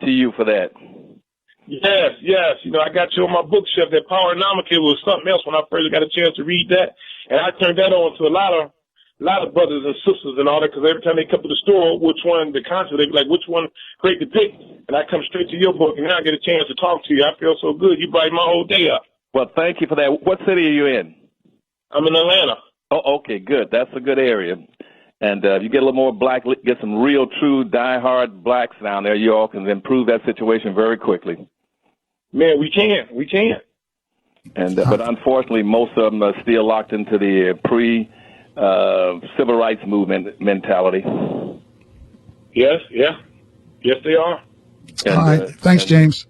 to you for that. Yes, yes. You know, I got you on my bookshelf. That Powernomic was something else when I first got a chance to read that. And I turned that on to a lot of brothers and sisters and all that, because every time they come to the store, which one, the concert, they be like, which one great to pick? And I come straight to your book, and now I get a chance to talk to you. I feel so good. You brighten my whole day up. Well, thank you for that. What city are you in? I'm in Atlanta. Oh, okay, good. That's a good area. And if you get a little more black, get some real, true, die-hard blacks down there, you all can improve that situation very quickly. Man, we can. And but unfortunately, most of them are still locked into the pre-civil rights movement mentality. Yes, they are. And, all right, thanks, James.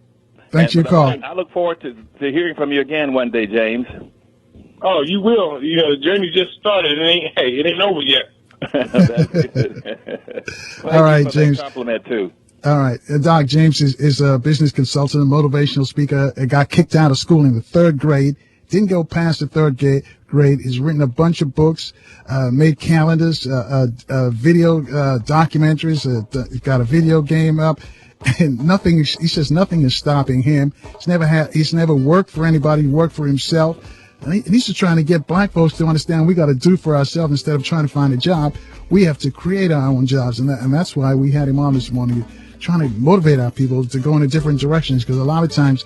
Thanks for your call. I look forward to hearing from you again one day, James. Oh, you will. You know, the journey just started. It ain't over yet. That's good. Well, all right, James. Compliment too. All right. Doc, James is a business consultant, a motivational speaker. Got kicked out of school in the 3rd grade. Didn't go past the 3rd grade. He's written a bunch of books, made calendars, video documentaries, got a video game up. And he says nothing is stopping him. He's never worked for anybody. He worked for himself. And he's just trying to get black folks to understand we got to do for ourselves instead of trying to find a job. We have to create our own jobs. And that's why we had him on this morning, trying to motivate our people to go in different directions, because a lot of times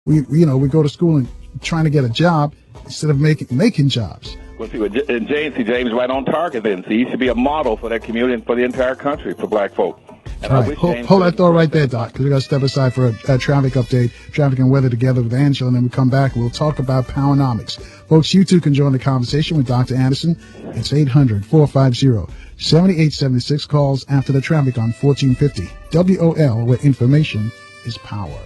we go to school and trying to get a job instead of making jobs. Well, see, and James right on target then. See, he should be a model for that community and for the entire country for black folk. And all right, hold that thought right there, Doc, because we got to step aside for a traffic update, traffic and weather together with Angela, and then we come back and we'll talk about Powernomics. Folks, you too can join the conversation with Dr. Anderson. It's 800-450-7876. Calls after the traffic on 1450 WOL, where information is power.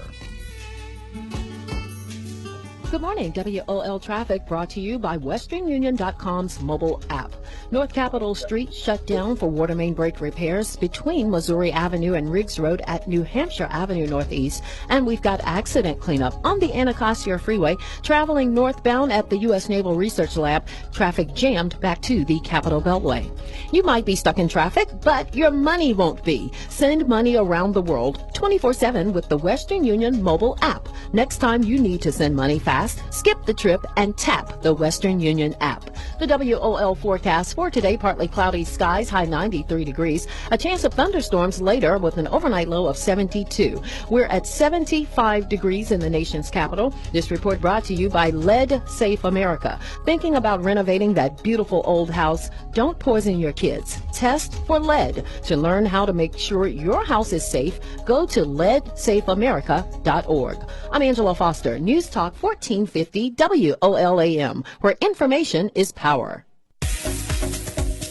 Good morning. WOL traffic brought to you by WesternUnion.com's mobile app. North Capitol Street shut down for water main break repairs between Missouri Avenue and Riggs Road at New Hampshire Avenue Northeast. And we've got accident cleanup on the Anacostia Freeway. Traveling northbound at the U.S. Naval Research Lab, traffic jammed back to the Capitol Beltway. You might be stuck in traffic, but your money won't be. Send money around the world 24/7 with the Western Union mobile app. Next time you need to send money fast, skip the trip and tap the Western Union app. The WOL forecast for today, partly cloudy skies, high 93 degrees. A chance of thunderstorms later with an overnight low of 72. We're at 75 degrees in the nation's capital. This report brought to you by Lead Safe America. Thinking about renovating that beautiful old house? Don't poison your kids. Test for lead. To learn how to make sure your house is safe, go to leadsafeamerica.org. I'm Angela Foster, News Talk 1450 WOLAM, where information is power.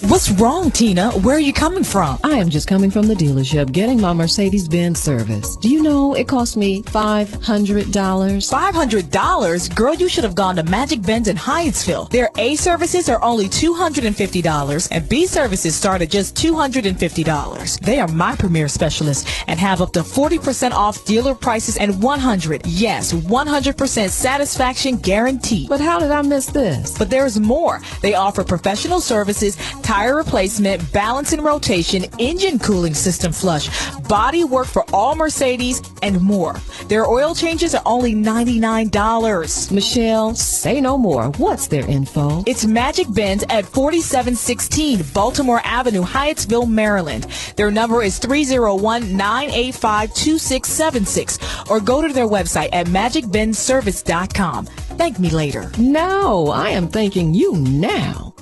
What's wrong, Tina? Where are you coming from? I am just coming from the dealership getting my Mercedes-Benz service. Do you know it cost me $500? $500? Girl, you should have gone to Magic Benz in Hyattsville. Their A services are only $250 and B services start at just $250. They are my premier specialists and have up to 40% off dealer prices and 100% satisfaction guarantee. But how did I miss this? But there's more. They offer professional services, tire replacement, balance and rotation, engine cooling system flush, body work for all Mercedes, and more. Their oil changes are only $99. Michelle, say no more. What's their info? It's Magic Benz at 4716 Baltimore Avenue, Hyattsville, Maryland. Their number is 301-985-2676, or go to their website at magicbenzservice.com. Thank me later. No, I am thanking you now.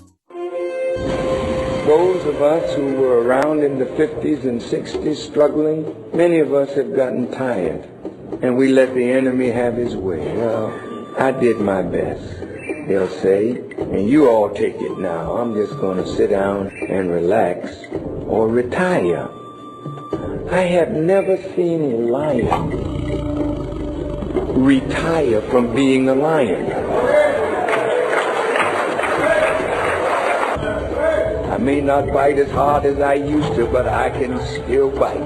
Those of us who were around in the 50s and 60s struggling, many of us have gotten tired, and we let the enemy have his way. Well, I did my best, they'll say, and you all take it now. I'm just going to sit down and relax or retire. I have never seen a lion retire from being a lion. I may not bite as hard as I used to, but I can still bite.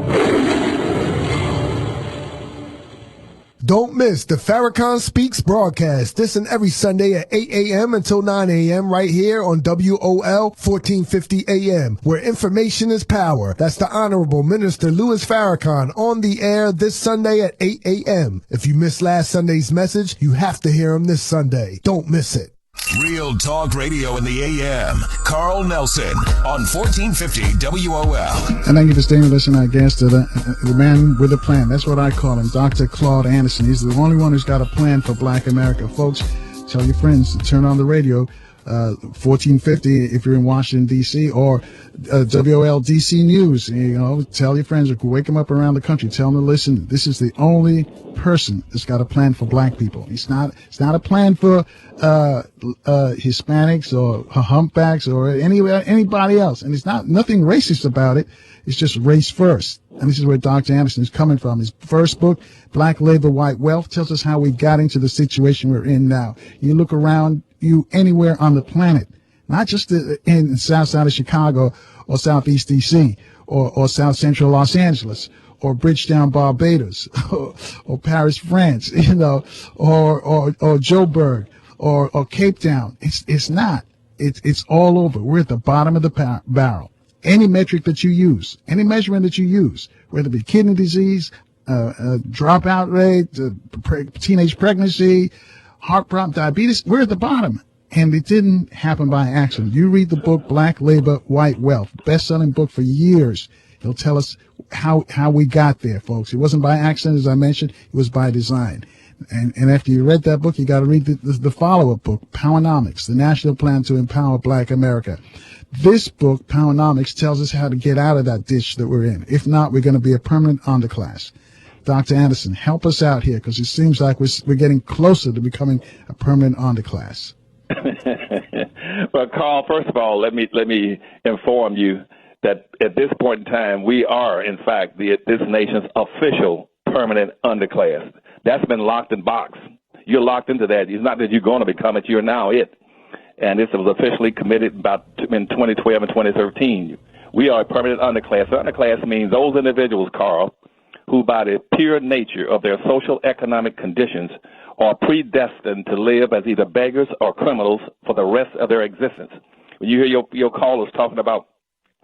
Don't miss the Farrakhan Speaks broadcast this and every Sunday at 8 a.m. until 9 a.m. right here on WOL 1450 a.m., where information is power. That's the Honorable Minister Louis Farrakhan on the air this Sunday at 8 a.m. If you missed last Sunday's message, you have to hear him this Sunday. Don't miss it. Real Talk Radio in the AM. Carl Nelson on 1450 WOL. And thank you for staying with us, and our guest, the man with a plan. That's what I call him, Dr. Claud Anderson. He's the only one who's got a plan for Black America. Folks, tell your friends to turn on the radio, 1450 if you're in Washington, D.C., or WOL DC News. You know, tell your friends, wake them up around the country. Tell them to listen. This is the only person that's got a plan for Black people. It's not a plan for Hispanics or humpbacks or anybody else. And it's nothing racist about it. It's just race first. And this is where Dr. Anderson is coming from. His first book, Black Labor, White Wealth, tells us how we got into the situation we're in now. You look around you anywhere on the planet, not just in the south side of Chicago or southeast D.C. or south central Los Angeles or Bridgetown, Barbados or Paris, France, you know, or Joburg or Cape Town. It's not. It's all over. We're at the bottom of the barrel. Any metric that you use, any measurement that you use, whether it be kidney disease, dropout rate, teenage pregnancy, heart problem, diabetes, we're at the bottom. And it didn't happen by accident. You read the book, Black Labor, White Wealth, best-selling book for years. It'll tell us how we got there, folks. It wasn't by accident, as I mentioned. It was by design. And after you read that book, you got to read the follow-up book, Powernomics, the National Plan to Empower Black America. This book, Powernomics, tells us how to get out of that ditch that we're in. If not, we're going to be a permanent underclass. Dr. Anderson, help us out here, because it seems like we're getting closer to becoming a permanent underclass. Well, Carl, first of all, let me inform you that at this point in time, we are, in fact, this nation's official permanent underclass. That's been locked in box. You're locked into that. It's not that you're going to become it. You're now it. And this was officially committed in 2012 and 2013. We are a permanent underclass. Underclass means those individuals, Carl, who by the pure nature of their social economic conditions are predestined to live as either beggars or criminals for the rest of their existence. When you hear your callers talking about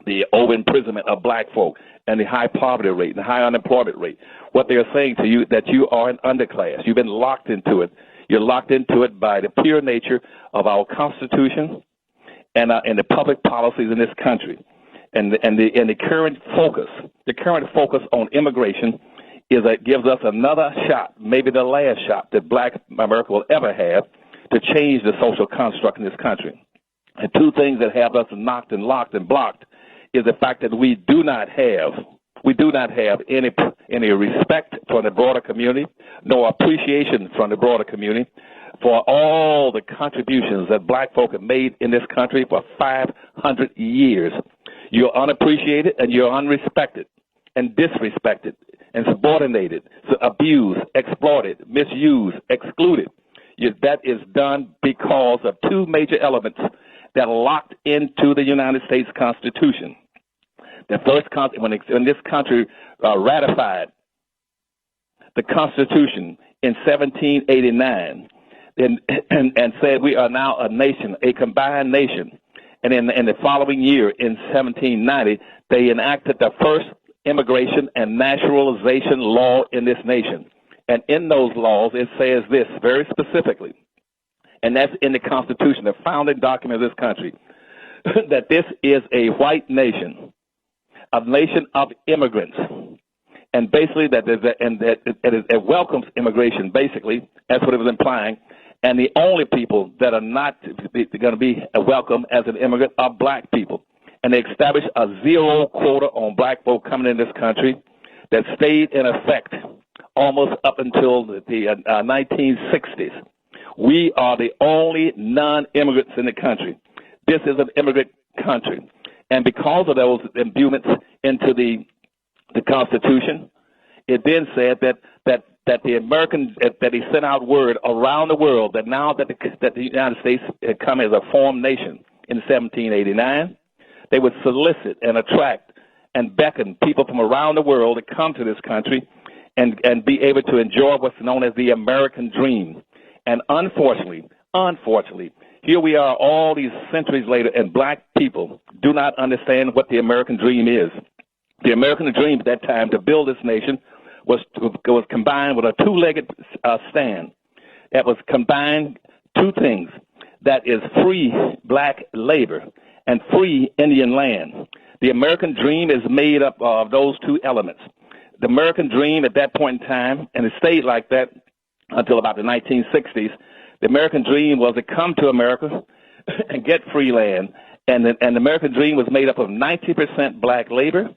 the over-imprisonment of black folk and the high poverty rate and the high unemployment rate, what they're saying to you that you are an underclass. You've been locked into it. You're locked into it by the pure nature of our Constitution and the public policies in this country. And the current focus on immigration gives us another shot, maybe the last shot that Black America will ever have to change the social construct in this country. And two things that have us knocked and locked and blocked is the fact that we do not have any respect for the broader community, no appreciation from the broader community for all the contributions that black folk have made in this country for 500 years. You're unappreciated and you're unrespected and disrespected and subordinated, abused, exploited, misused, excluded. That is done because of two major elements that are locked into the United States Constitution. The first, when this country ratified the Constitution in 1789 and said we are now a nation, a combined nation, and in the following year, in 1790, they enacted the first immigration and naturalization law in this nation. And in those laws, it says this very specifically, and that's in the Constitution, the founding document of this country, that this is a white nation, a nation of immigrants, and basically that it welcomes immigration. Basically, that's what it was implying. And the only people that are not going to be welcome as an immigrant are black people. And they established a zero quota on black folk coming in this country that stayed in effect almost up until the 1960s. We are the only non-immigrants in the country. This is an immigrant country. And because of those imbuements into the Constitution, it then said that the Americans, that he sent out word around the world that now that the United States had come as a formed nation in 1789, they would solicit and attract and beckon people from around the world to come to this country and be able to enjoy what's known as the American dream. And unfortunately, here we are all these centuries later, and black people do not understand what the American dream is. The American dream at that time to build this nation was combined with a two-legged stand. That was combined two things. That is free black labor and free Indian land. The American dream is made up of those two elements. The American dream at that point in time, and it stayed like that until about the 1960s, the American dream was to come to America and get free land. And the American dream was made up of 90% black labor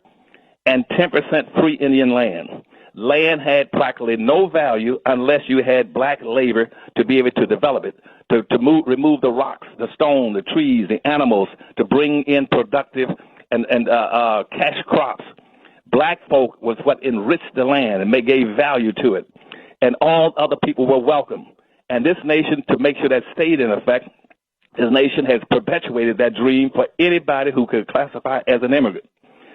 and 10% free Indian land. Land had practically no value unless you had black labor to be able to develop it, to remove the rocks, the stone, the trees, the animals, to bring in productive and cash crops. Black folk was what enriched the land and gave value to it. And all other people were welcome. And this nation, to make sure that stayed in effect, this nation has perpetuated that dream for anybody who could classify as an immigrant.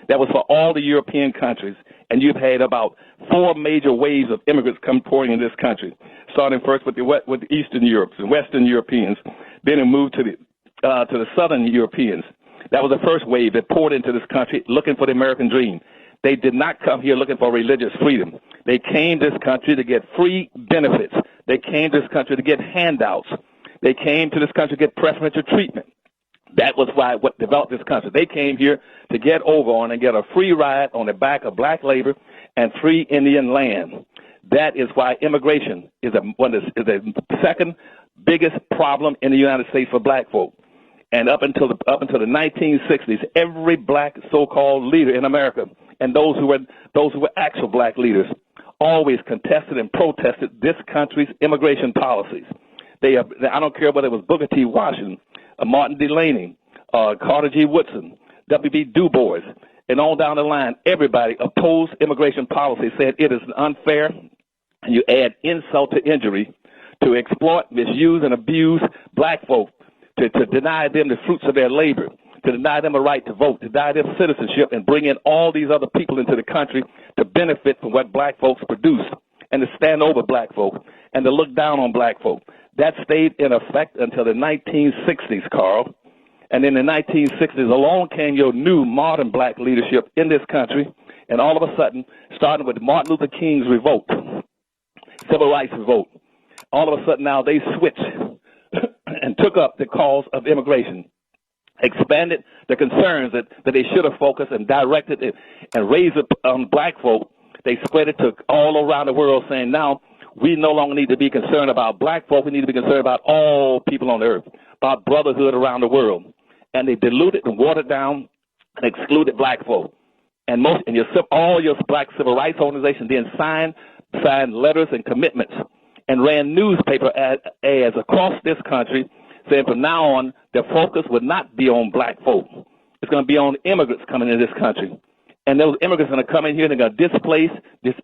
That was for all the European countries. And you've had about 4 major waves of immigrants come pouring in this country, starting first with the Eastern Europeans and Western Europeans, then it moved to the Southern Europeans. That was the first wave that poured into this country looking for the American dream. They did not come here looking for religious freedom. They came to this country to get free benefits. They came to this country to get handouts. They came to this country to get preferential treatment. That was what developed this country. They came here to get over on and get a free ride on the back of black labor and free Indian land. That is why immigration is the second biggest problem in the United States for black folk. And up until the 1960s, every black so-called leader in America, and those who were actual black leaders, always contested and protested this country's immigration policies. I don't care whether it was Booker T. Washington, Martin Delany, Carter G. Woodson, W.B. Du Bois, and on down the line, everybody opposed immigration policy, said it is unfair, and you add insult to injury to exploit, misuse, and abuse black folk, to deny them the fruits of their labor, to deny them a right to vote, to deny them citizenship, and bring in all these other people into the country to benefit from what black folks produce, and to stand over black folk, and to look down on black folk. That stayed in effect until the 1960s, Carl. And in the 1960s, along came your new modern black leadership in this country, and all of a sudden, starting with Martin Luther King's revolt, civil rights revolt, all of a sudden now they switched and took up the cause of immigration, expanded the concerns that they should have focused and directed it and raised it on black folk. They spread it to all around the world, saying now we no longer need to be concerned about black folk. We need to be concerned about all people on the earth, about brotherhood around the world. And they diluted and watered down and excluded black folk. And all your black civil rights organizations then signed letters and commitments and ran newspaper ads across this country saying from now on their focus would not be on black folk. It's going to be on immigrants coming into this country. And those immigrants are going to come in here and they're going to displace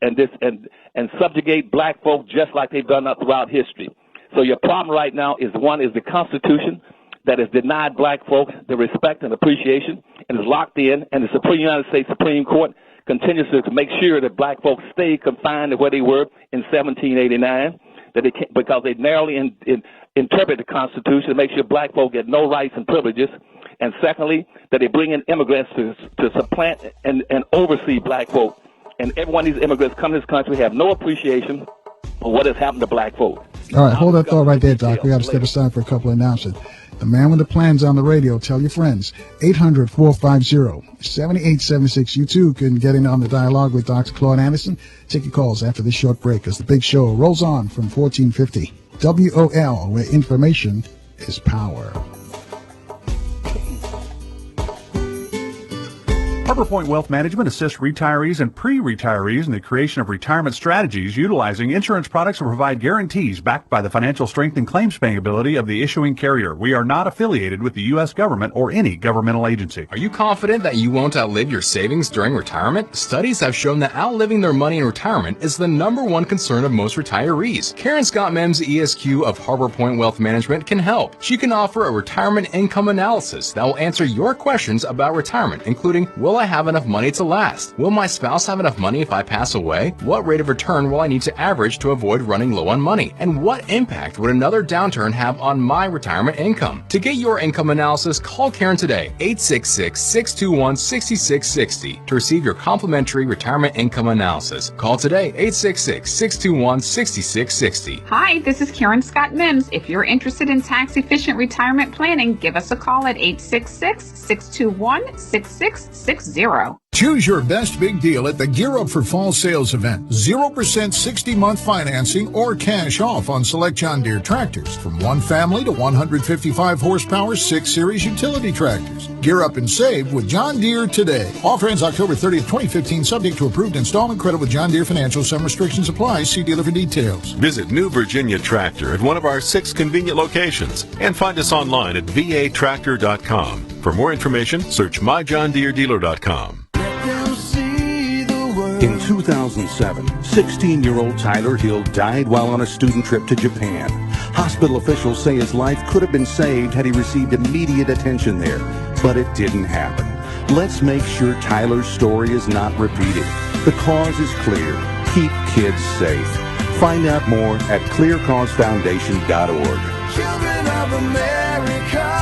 and subjugate black folk just like they've done throughout history. So your problem right now is the Constitution that has denied black folk the respect and appreciation and is locked in, and the United States Supreme Court continues to make sure that black folks stay confined to where they were in 1789, because they narrowly interpret the Constitution to make sure black folk get no rights and privileges. And secondly, that they bring in immigrants to supplant and oversee black folk. And every one of these immigrants come to this country have no appreciation for what has happened to black folk. All right, hold that thought right there, Doc. We got to step aside for a couple of announcements. The man with the plan's on the radio. Tell your friends. 800-450-7876. You too can get in on the dialogue with Dr. Claud Anderson. Take your calls after this short break as the big show rolls on from 1450 WOL, where information is power. Harbor Point Wealth Management assists retirees and pre-retirees in the creation of retirement strategies utilizing insurance products that provide guarantees backed by the financial strength and claims-paying ability of the issuing carrier. We are not affiliated with the U.S. government or any governmental agency. Are you confident that you won't outlive your savings during retirement? Studies have shown that outliving their money in retirement is the #1 concern of most retirees. Karen Scott Mems, ESQ of Harbor Point Wealth Management, can help. She can offer a retirement income analysis that will answer your questions about retirement, including will I have enough money to last? Will my spouse have enough money if I pass away? What rate of return will I need to average to avoid running low on money? And what impact would another downturn have on my retirement income? To get your income analysis, call Karen today, 866-621-6660, to receive your complimentary retirement income analysis. Call today, 866-621-6660. Hi, this is Karen Scott Mims. If you're interested in tax-efficient retirement planning, give us a call at 866-621-6660. Choose your best big deal at the Gear Up for Fall sales event. 0% 60-month financing or cash off on select John Deere tractors. From one family to 155 horsepower 6 Series utility tractors. Gear up and save with John Deere today. Offer ends October 30th, 2015, subject to approved installment credit with John Deere Financial. Some restrictions apply. See dealer for details. Visit New Virginia Tractor at one of our 6 convenient locations and find us online at vatractor.com. For more information, search myjohndeeredealer.com. In 2007, 16-year-old Tyler Hill died while on a student trip to Japan. Hospital officials say his life could have been saved had he received immediate attention there, but it didn't happen. Let's make sure Tyler's story is not repeated. The cause is clear. Keep kids safe. Find out more at clearcausefoundation.org. Children of America.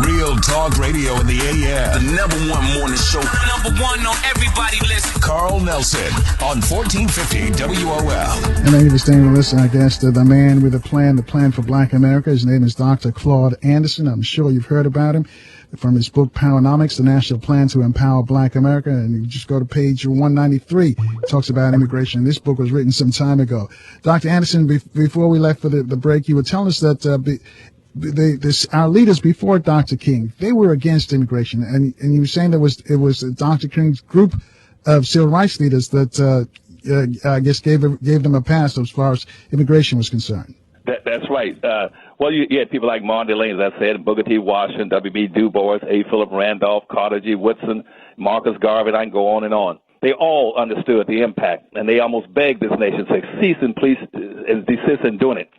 Real Talk Radio in the AM. The #1 morning show. #1 on everybody list. Carl Nelson on 1450 WOL. And I understand, listen, I guess, the man with the plan for Black America. His name is Dr. Claud Anderson. I'm sure you've heard about him from his book, Powernomics, The National Plan to Empower Black America. And you just go to page 193. It talks about immigration. This book was written some time ago. Dr. Anderson, before we left for the break, you were telling us that our leaders before Dr. King, they were against immigration, and you were saying it was Dr. King's group of civil rights leaders that I guess gave them a pass as far as immigration was concerned. That's right. Well, you had people like Martin Delany, as I said, Booker T. Washington, W.B. Du Bois, A. Philip Randolph, Carter G. Woodson, Marcus Garvey. I can go on and on. They all understood the impact, and they almost begged this nation to cease and please and desist in doing it.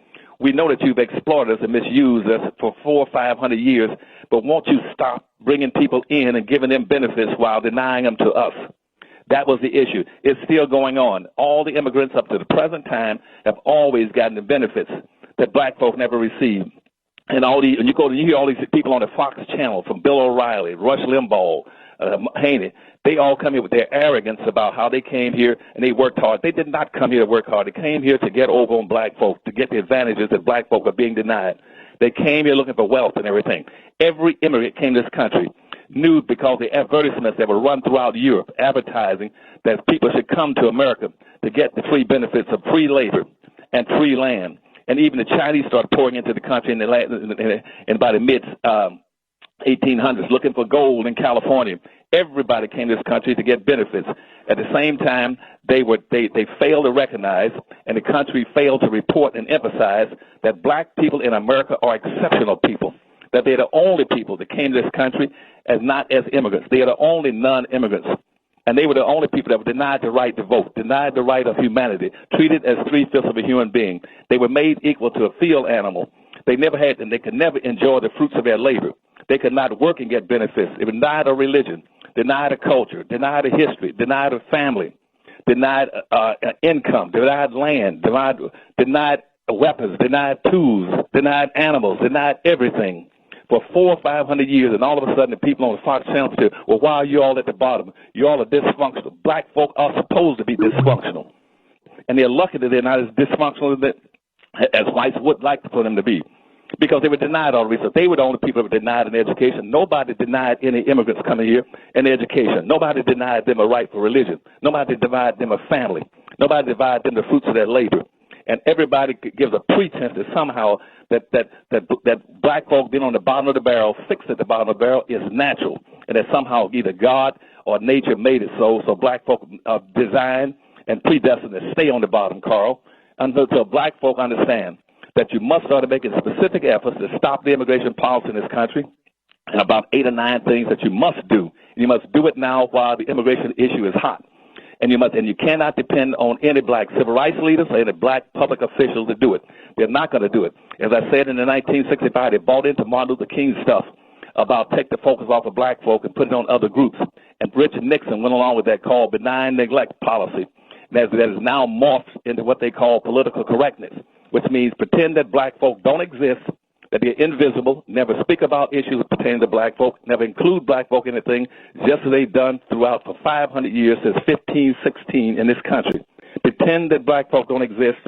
We know that you've exploited us and misused us for 400 or 500 years, but won't you stop bringing people in and giving them benefits while denying them to us? That was the issue. It's still going on. All the immigrants up to the present time have always gotten the benefits that black folk never received. And you hear all these people on the Fox channel, from Bill O'Reilly, Rush Limbaugh, Haney. They all come here with their arrogance about how they came here and they worked hard. They did not come here to work hard. They came here to get over on black folk, to get the advantages that black folk are being denied. They came here looking for wealth and everything. Every immigrant came to this country knew, because the advertisements that were run throughout Europe advertising that people should come to America to get the free benefits of free labor and free land. And even the Chinese started pouring into the country in about the mid-1800s, looking for gold in California. Everybody came to this country to get benefits. At the same time, they failed to recognize, and the country failed to report and emphasize, that black people in America are exceptional people, that they're the only people that came to this country as not as immigrants. They are the only non-immigrants. And they were the only people that were denied the right to vote, denied the right of humanity, treated as 3/5 of a human being. They were made equal to a field animal. They never had, and they could never enjoy the fruits of their labor. They could not work and get benefits. They were denied a religion, denied a culture, denied a history, denied a family, denied income, denied land, denied weapons, denied tools, denied animals, denied everything for 400 or 500 years. And all of a sudden the people on the Fox Channel say, well, why are you all at the bottom? You all are dysfunctional. Black folk are supposed to be dysfunctional. And they're lucky that they're not as dysfunctional as whites would like for them to be, because they were denied all research. They were the only people that were denied in education. Nobody denied any immigrants coming here in education. Nobody denied them a right for religion. Nobody denied them a family. Nobody denied them the fruits of their labor. And everybody gives a pretense that somehow that black folk being on the bottom of the barrel, fixed at the bottom of the barrel, is natural, and that somehow either God or nature made it so black folk are designed and predestined to stay on the bottom, Carl, until black folk understand that you must start making specific efforts to stop the immigration policy in this country, and about 8 or 9 things that you must do. And you must do it now while the immigration issue is hot. And you cannot depend on any black civil rights leaders or any black public officials to do it. They're not going to do it. As I said in the 1965, they bought into Martin Luther King stuff about take the focus off of black folk and put it on other groups. And Richard Nixon went along with that called benign neglect policy. That is now morphed into what they call political correctness, which means pretend that black folk don't exist, that they're invisible, never speak about issues pertaining to black folk, never include black folk in anything, just as they've done throughout for 500 years since 1516 in this country. Pretend that black folk don't exist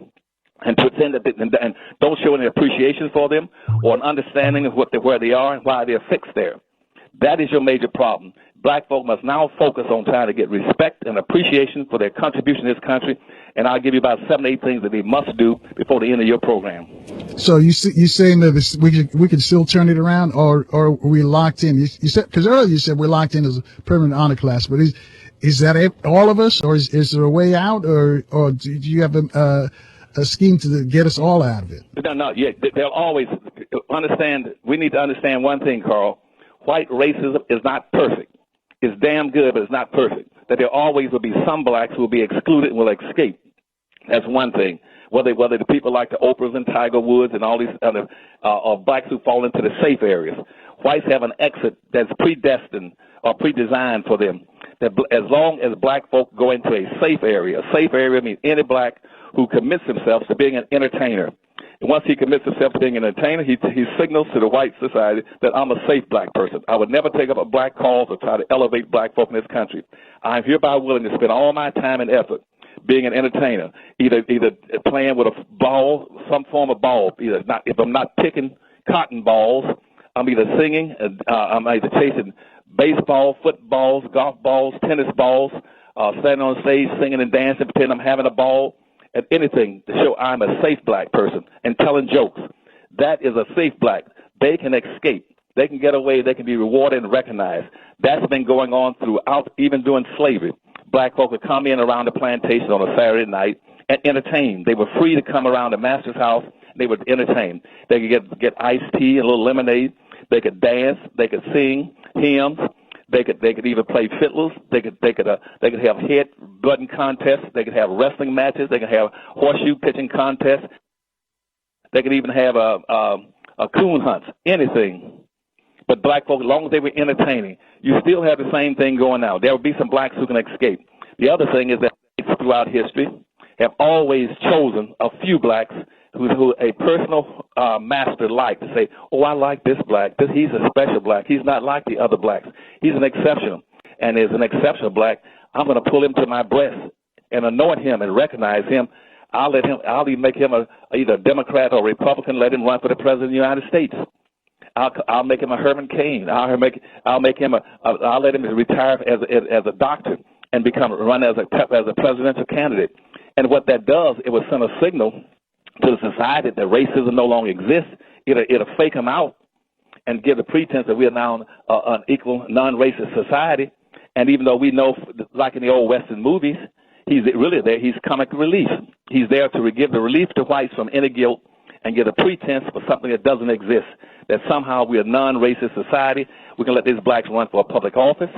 and pretend that and don't show any appreciation for them or an understanding of where they are and why they're fixed there. That is your major problem. Black folk must now focus on trying to get respect and appreciation for their contribution to this country, and I'll give you about 7 or 8 things that they must do before the end of your program. So you saying that we can still turn it around, or are we locked in? You said, because earlier you said we're locked in as a permanent honor class, but is that all of us, or is there a way out, or do you have a scheme to get us all out of it? No, yeah, they'll always understand. We need to understand one thing, Carl. White racism is not perfect. It's damn good, but it's not perfect. That there always will be some blacks who will be excluded and will escape. That's one thing. Whether the people like the Oprahs and Tiger Woods and all these other blacks who fall into the safe areas. Whites have an exit that's predestined or pre-designed for them. That as long as black folk go into a safe area means any black who commits himself to being an entertainer. And once he commits himself to being an entertainer, he signals to the white society that I'm a safe black person. I would never take up a black cause or try to elevate black folk in this country. I'm hereby willing to spend all my time and effort being an entertainer, either playing with a ball, some form of ball. If I'm not picking cotton balls, I'm either singing, I'm either chasing baseball, footballs, golf balls, tennis balls, standing on stage singing and dancing, pretending I'm having a ball. At anything to show I'm a safe black person and telling jokes. That is a safe black. They can escape. They can get away. They can be rewarded and recognized. That's been going on throughout, even during slavery. Black folk would come in around the plantation on a Saturday night and entertain. They were free to come around the master's house. They would entertain. They could get iced tea and a little lemonade. They could dance. They could sing hymns. They could even play fiddles. They could have head button contests. They could have wrestling matches. They could have horseshoe pitching contests. They could even have a coon hunts. Anything. But black folk, as long as they were entertaining, you still have the same thing going now. There will be some blacks who can escape. The other thing is that throughout history have always chosen a few blacks who a personal master liked to say, oh, I like this black. He's a special black. He's not like the other blacks. He's an exceptional. And as an exceptional black, I'm going to pull him to my breast and anoint him and recognize him. I'll even make him either a Democrat or Republican, let him run for the President of the United States. I'll make him a Herman Cain. I'll let him retire as a doctor and run as a presidential candidate. And what that does, it will send a signal to the society that racism no longer exists. It'll fake them out and give the pretense that we are now an equal, non-racist society. And even though we know, like in the old Western movies, he's really there. He's comic relief. He's there to give the relief to whites from any guilt and get a pretense for something that doesn't exist. That somehow we're a non-racist society. We can let these blacks run for a public office,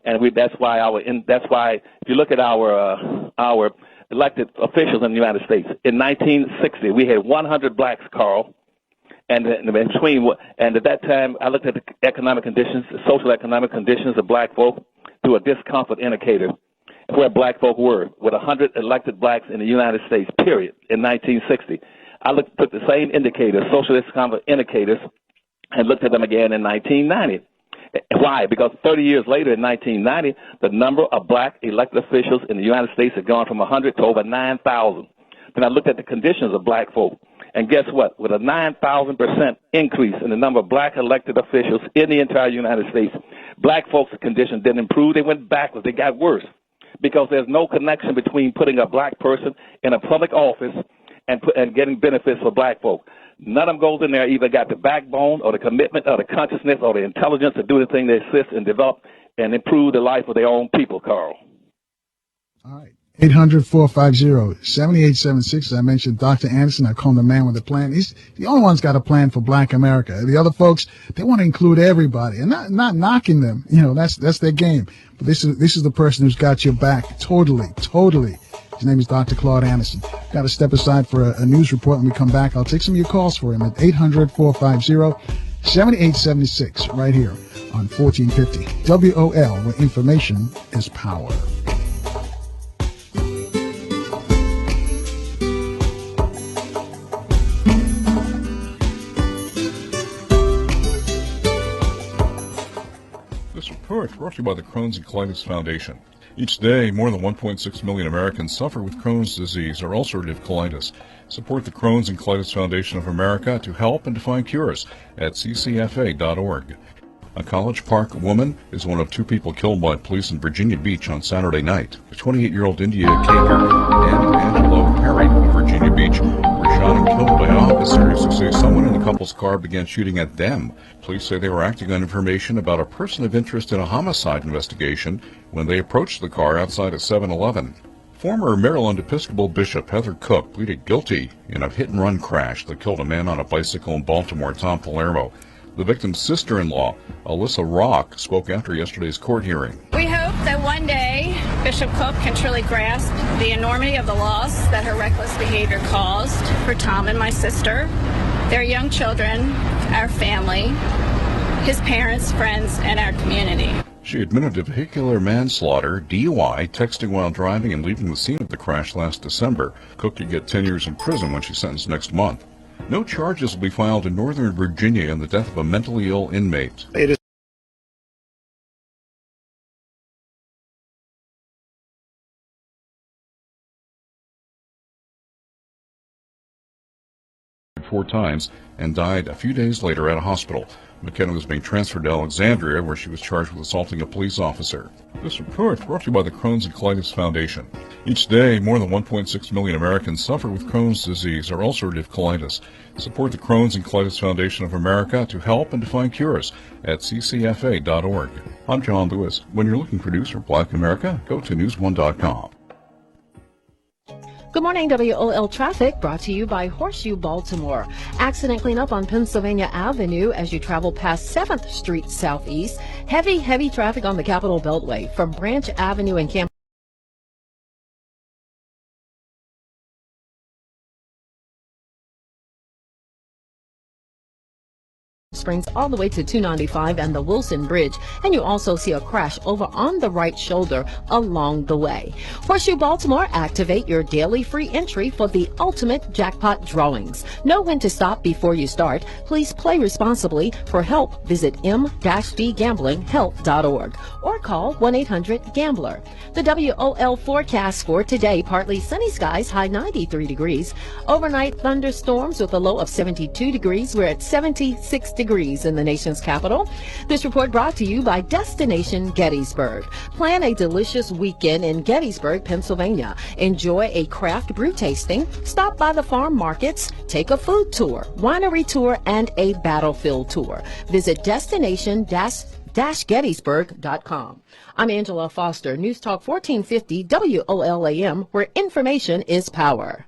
and that's why if you look at our elected officials in the United States. In 1960, we had 100 blacks, Carl, and at that time, I looked at the economic conditions, the social economic conditions of black folk through a discomfort indicator, where black folk were, with 100 elected blacks in the United States, period, in 1960. I took the same indicators, social discomfort indicators, and looked at them again in 1990. Why? Because 30 years later, in 1990, the number of black elected officials in the United States had gone from 100 to over 9,000. Then I looked at the conditions of black folk, and guess what? With a 9,000% increase in the number of black elected officials in the entire United States, black folks' conditions didn't improve. They went backwards. They got worse because there's no connection between putting a black person in a public office and getting benefits for black folk. None of them goes in there either got the backbone or the commitment or the consciousness or the intelligence to do the thing they assist and develop and improve the life of their own people, Carl. All right. 800-450-7876. As I mentioned, Dr. Anderson, I call him the man with a plan. He's the only one's got a plan for Black America. The other folks, they want to include everybody, and not knocking them. That's their game. But this is the person who's got your back totally. His name is Dr. Claud Anderson. Got to step aside for a news report. When we come back, I'll take some of your calls for him at 800-450-7876 right here on 1450 WOL, where information is power. This report brought to you by the Crohn's and Colitis Foundation. Each day, more than 1.6 million Americans suffer with Crohn's disease or ulcerative colitis. Support the Crohn's and Colitis Foundation of America to help and to find cures at ccfa.org. A College Park woman is one of two people killed by police in Virginia Beach on Saturday night. The 28-year-old India Kaker and Angelo Perry of Virginia Beach were shot and killed by officers who say someone in the couple's car began shooting at them. Police say they were acting on information about a person of interest in a homicide investigation when they approached the car outside a 7-Eleven. Former Maryland Episcopal Bishop Heather Cook pleaded guilty in a hit-and-run crash that killed a man on a bicycle in Baltimore, Tom Palermo. The victim's sister-in-law, Alyssa Rock, spoke after yesterday's court hearing. We hope that one day Bishop Cook can truly grasp the enormity of the loss that her reckless behavior caused for Tom and my sister, their young children, our family, his parents, friends, and our community. She admitted to vehicular manslaughter, DUI, texting while driving, and leaving the scene of the crash last December. Cook could get 10 years in prison when she's sentenced next month. No charges will be filed in Northern Virginia in the death of a mentally ill inmate. It is four times and died a few days later at a hospital. McKenna was being transferred to Alexandria, where she was charged with assaulting a police officer. This report brought to you by the Crohn's and Colitis Foundation. Each day, more than 1.6 million Americans suffer with Crohn's disease or ulcerative colitis. Support the Crohn's and Colitis Foundation of America to help and to find cures at ccfa.org. I'm John Lewis. When you're looking for news for Black America, go to newsone.com. Good morning, WOL Traffic, brought to you by Horseshoe Baltimore. Accident cleanup on Pennsylvania Avenue as you travel past 7th Street Southeast. Heavy traffic on the Capitol Beltway from Branch Avenue and Camp Springs all the way to 295 and the Wilson Bridge, and you also see a crash over on the right shoulder along the way. Horseshoe Baltimore, activate your daily free entry for the ultimate jackpot drawings. Know when to stop before you start. Please play responsibly. For help, visit m-dgamblinghelp.org or call 1-800-GAMBLER. The WOL forecast for today: partly sunny skies, high 93 degrees. Overnight thunderstorms with a low of 72 degrees. We're at 76 degrees in the nation's capital. This report brought to you by Destination Gettysburg. Plan a delicious weekend in Gettysburg, Pennsylvania. Enjoy a craft brew tasting, stop by the farm markets, take a food tour, winery tour, and a battlefield tour. Visit destination-gettysburg.com. I'm Angela Foster, News Talk 1450 WOLAM, where information is power.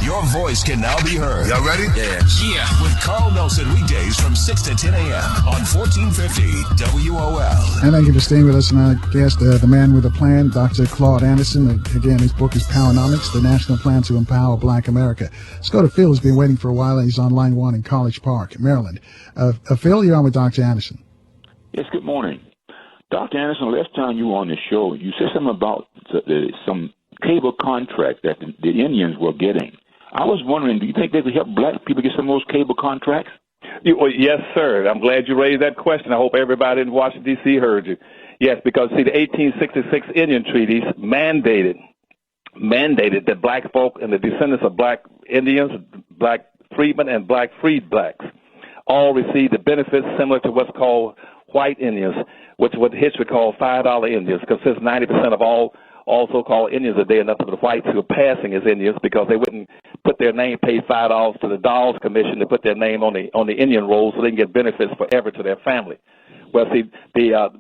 Your voice can now be heard. Y'all ready? Yeah. With Carl Nelson weekdays from 6 to 10 a.m. on 1450 WOL. And thank you for staying with us. And our guest, the man with a plan, Dr. Claud Anderson. Again, his book is Powernomics, the National Plan to Empower Black America. Let's go to Phil, who's been waiting for a while, and he's on line 1 in College Park, Maryland. Phil, you're on with Dr. Anderson. Yes, good morning. Dr. Anderson, last time you were on the show, you said something about some cable contract that the Indians were getting. I was wondering, do you think they could help black people get some of those cable contracts? Yes, sir. I'm glad you raised that question. I hope everybody in Washington, D.C. heard you. Yes, because, see, the 1866 Indian treaties mandated that black folk and the descendants of black Indians, black freedmen, and black freed blacks all receive the benefits similar to what's called white Indians, which what history called $5 Indians, because since 90% of all so-called Indians today are nothing but whites who are passing as Indians because they wouldn't put their name, pay $5 to the Dawes Commission to put their name on the Indian roll so they can get benefits forever to their family. Well, see,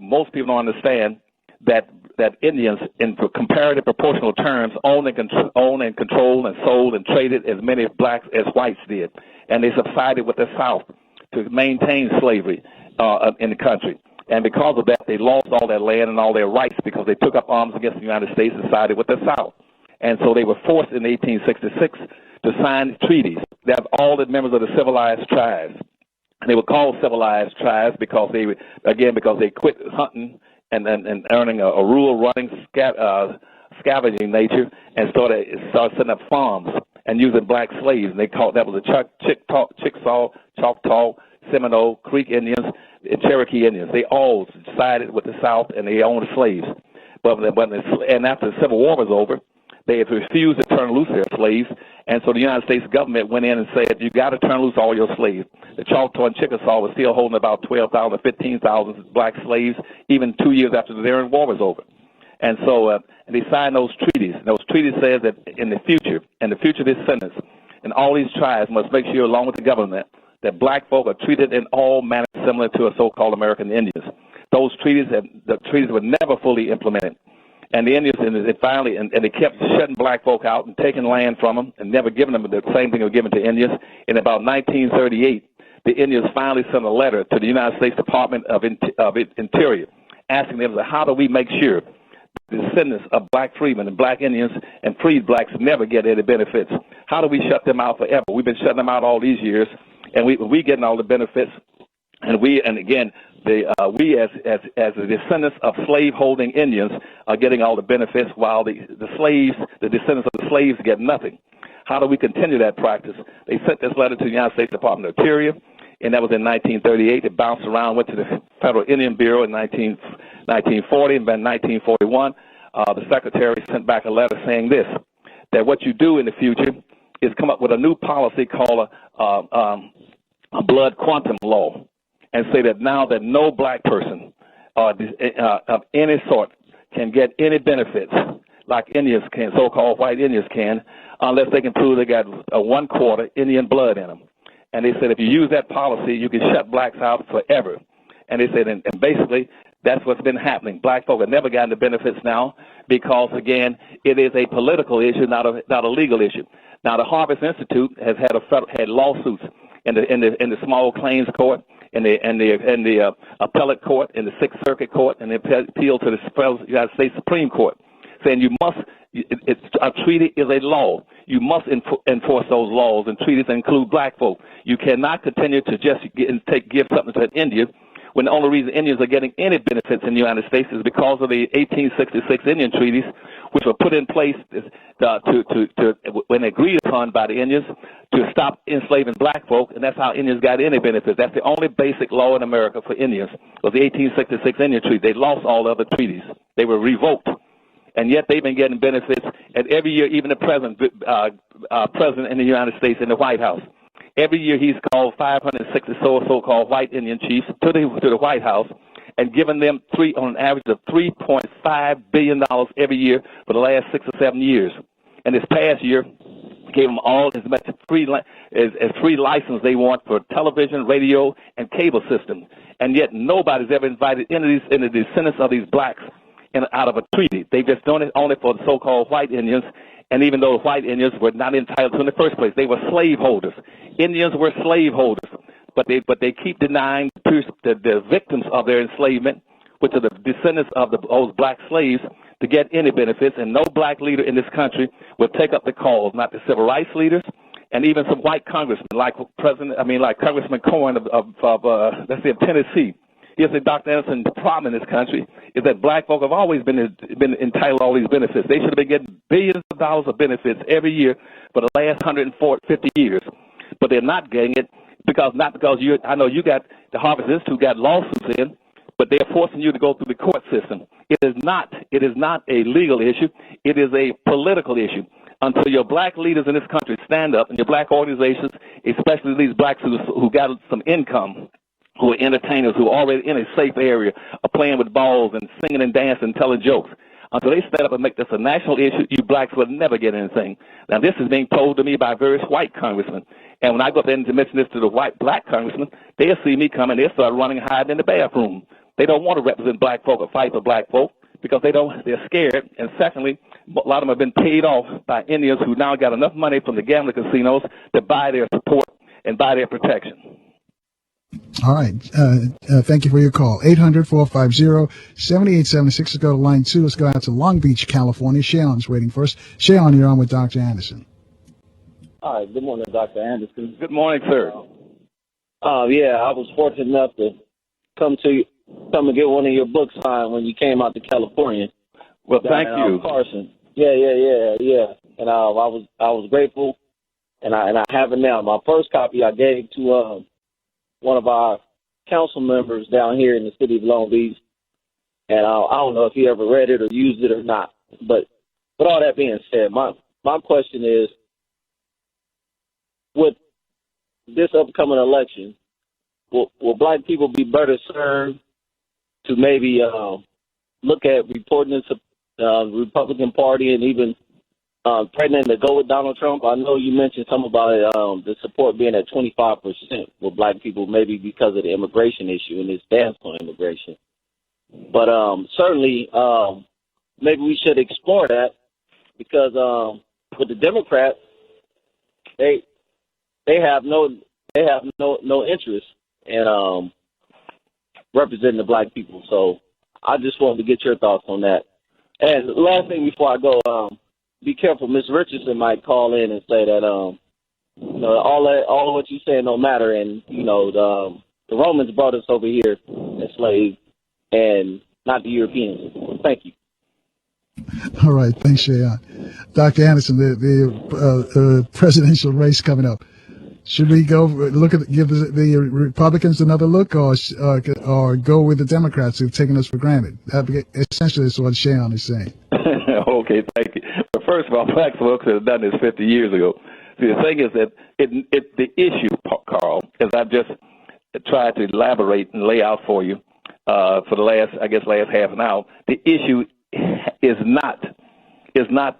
most people don't understand that Indians, in comparative proportional terms, owned and controlled and sold and traded as many blacks as whites did, and they subsided with the South to maintain slavery in the country. And because of that, they lost all their land and all their rights because they took up arms against the United States and sided with the South. And so they were forced in 1866 to sign treaties that all the members of the civilized tribes. And they were called civilized tribes because they quit hunting and earning a rural running scavenging nature and started setting up farms and using black slaves. And they called that was the Choctaw, Seminole, Creek Indians, and Cherokee Indians. They all sided with the South and they owned slaves. And after the Civil War was over, they had refused to turn loose their slaves, and so the United States government went in and said, you got to turn loose all your slaves. The Choctaw and Chickasaw were still holding about 12,000, 15,000 black slaves even 2 years after the Darien War was over. And so they signed those treaties. And those treaties said that in the future descendants, and all these tribes must make sure, along with the government, that black folk are treated in all manners similar to a so-called American Indians. Those treaties, the treaties were never fully implemented. And the Indians, they kept shutting black folk out and taking land from them and never giving them the same thing they were given to Indians. In about 1938, the Indians finally sent a letter to the United States Department of Interior asking them, how do we make sure the descendants of black freedmen and black Indians and freed blacks never get any benefits? How do we shut them out forever? We've been shutting them out all these years, and we getting all the benefits. And we as the descendants of slave-holding Indians are getting all the benefits, while the descendants of the slaves get nothing. How do we continue that practice? They sent this letter to the United States Department of Interior, and that was in 1938. It bounced around, went to the Federal Indian Bureau in 1940, and then 1941, the secretary sent back a letter saying this, that what you do in the future is come up with a new policy called a blood quantum law, and say that now that no black person of any sort can get any benefits like Indians can, so-called white Indians can, unless they can prove they got a 1/4 Indian blood in them. And they said if you use that policy, you can shut blacks out forever. And they said, and basically, that's what's been happening. Black folk have never gotten the benefits now because, again, it is a political issue, not a legal issue. Now, the Harvest Institute has had lawsuits in the small claims court, in the appellate court, in the Sixth Circuit Court, and the appeal to the United States Supreme Court, saying a treaty is a law. You must enforce those laws and treaties that include black folk. You cannot continue to just give something to an Indian when the only reason Indians are getting any benefits in the United States is because of the 1866 Indian treaties, which were put in place when agreed upon by the Indians to stop enslaving black folk, and that's how Indians got any benefits. That's the only basic law in America for Indians, was the 1866 Indian Treaty. They lost all other treaties. They were revoked. And yet they've been getting benefits, and every year, even the president in the United States in the White House, every year he's called 560 so-called white Indian chiefs to the White House and given them on an average of $3.5 billion every year for the last 6 or 7 years. And this past year, gave them all as much free license they want for television, radio, and cable systems. And yet nobody's ever invited any of the descendants of these blacks out of a treaty. They've just done it only for the so-called white Indians, and even though white Indians were not entitled to in the first place, they were slaveholders. Indians were slaveholders, but they keep denying the victims of their enslavement, which are the descendants of those black slaves, to get any benefits, and no black leader in this country will take up the cause, not the civil rights leaders, and even some white congressmen, like Congressman Cohen of Tennessee. Here's the Dr. Anderson problem in this country is that black folk have always been entitled to all these benefits. They should have been getting billions of dollars of benefits every year for the last 150 years, but they're not getting it I know you got the Harvest Institute got lawsuits in, but they're forcing you to go through the court system. It is not a legal issue. It is a political issue. Until your black leaders in this country stand up, and your black organizations, especially these blacks who got some income, who are entertainers, who are already in a safe area, are playing with balls and singing and dancing and telling jokes. Until they stand up and make this a national issue, you blacks will never get anything. Now, this is being told to me by various white congressmen. And when I go up there and mention this to the black congressmen, they'll see me come and they'll start running and hiding in the bathroom. They don't want to represent black folk or fight for black folk because they're scared. And secondly, a lot of them have been paid off by Indians who now got enough money from the gambling casinos to buy their support and buy their protection. All right. Thank you for your call. 800-450-7876. Let's go to line 2. Let's go out to Long Beach, California. Shaon's waiting first. Shaon, you're on with Dr. Anderson. Hi. Good morning, Dr. Anderson. Good morning, sir. Yeah, I was fortunate enough to come and get one of your books signed when you came out to California. Well, thank you. Carson. Yeah. And I was grateful, and I have it now. My first copy I gave to one of our council members down here in the city of Long Beach, and I don't know if he ever read it or used it or not. But with all that being said, my question is, with this upcoming election, will black people be better served to maybe look at reporting the Republican Party and even threatening to go with Donald Trump? I know you mentioned something about the support being at 25% with black people, maybe because of the immigration issue and his stance on immigration. But certainly, maybe we should explore that, because with the Democrats, they have no interest in representing the black people. So I just wanted to get your thoughts on that. And the last thing before I go, be careful. Miss Richardson might call in and say that all of what you saying don't matter, and the Romans brought us over here enslaved, and not the Europeans. Thank you. All right, thanks, Shayon. Dr. Anderson, the presidential race coming up. Should we give the Republicans another look, or go with the Democrats who've taken us for granted? Essentially, that's what Shayon is saying. Okay, thank you. But first of all, black folks have done this 50 years ago. See, the thing is that the issue, Carl, as I've just tried to elaborate and lay out for you for the last half an hour, the issue is not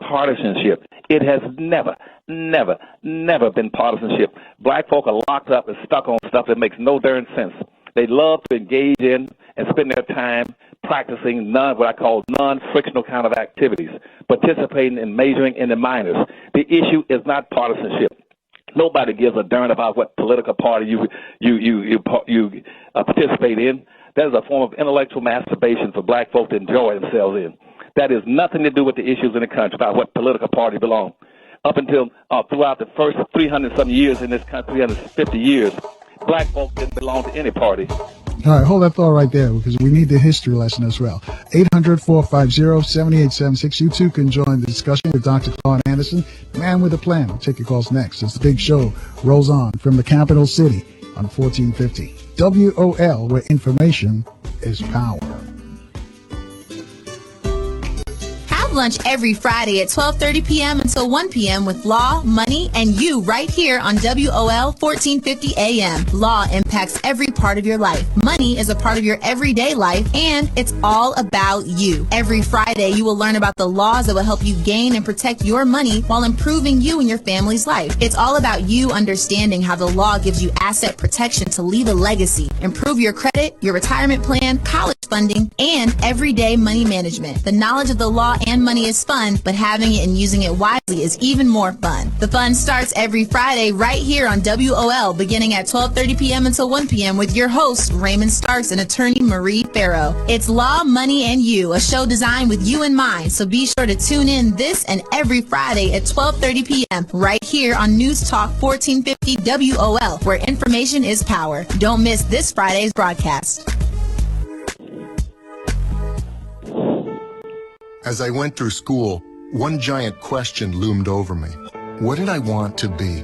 partisanship. It has never been partisanship. Black folk are locked up and stuck on stuff that makes no darn sense. They love to engage in and spend their time practicing what I call non-frictional kind of activities, participating and majoring in the minors. The issue is not partisanship. Nobody gives a darn about what political party you participate in. That is a form of intellectual masturbation for black folk to enjoy themselves in. That has nothing to do with the issues in the country about what political party belong. Up until throughout the first 300-some years in this country, 350 years, black folk didn't belong to any party. All right, hold that thought right there, because we need the history lesson as well. 800-450-7876. You too can join the discussion with Dr. Claud Anderson, man with a plan. We'll take your calls next as the big show rolls on from the capital city on 1450 WOL, where information is power. Lunch every Friday at 12:30 p.m. until 1 p.m. with Law, Money, and You right here on WOL 1450 AM. Law impacts every part of your life. Money is a part of your everyday life, and it's all about you. Every Friday, you will learn about the laws that will help you gain and protect your money while improving you and your family's life. It's all about you understanding how the law gives you asset protection to leave a legacy, improve your credit, your retirement plan, college funding, and everyday money management. The knowledge of the law and money is fun, but having it and using it wisely is even more fun. The fun starts every Friday right here on WOL, beginning at 12:30 p.m. until 1 p.m. with your hosts, Raymond Starks and attorney Marie Farrow. It's Law, Money, and You, a show designed with you in mind, so be sure to tune in this and every Friday at 12:30 p.m. right here on News Talk 1450 WOL, where information is power. Don't miss this Friday's broadcast. As I went through school, one giant question loomed over me. What did I want to be?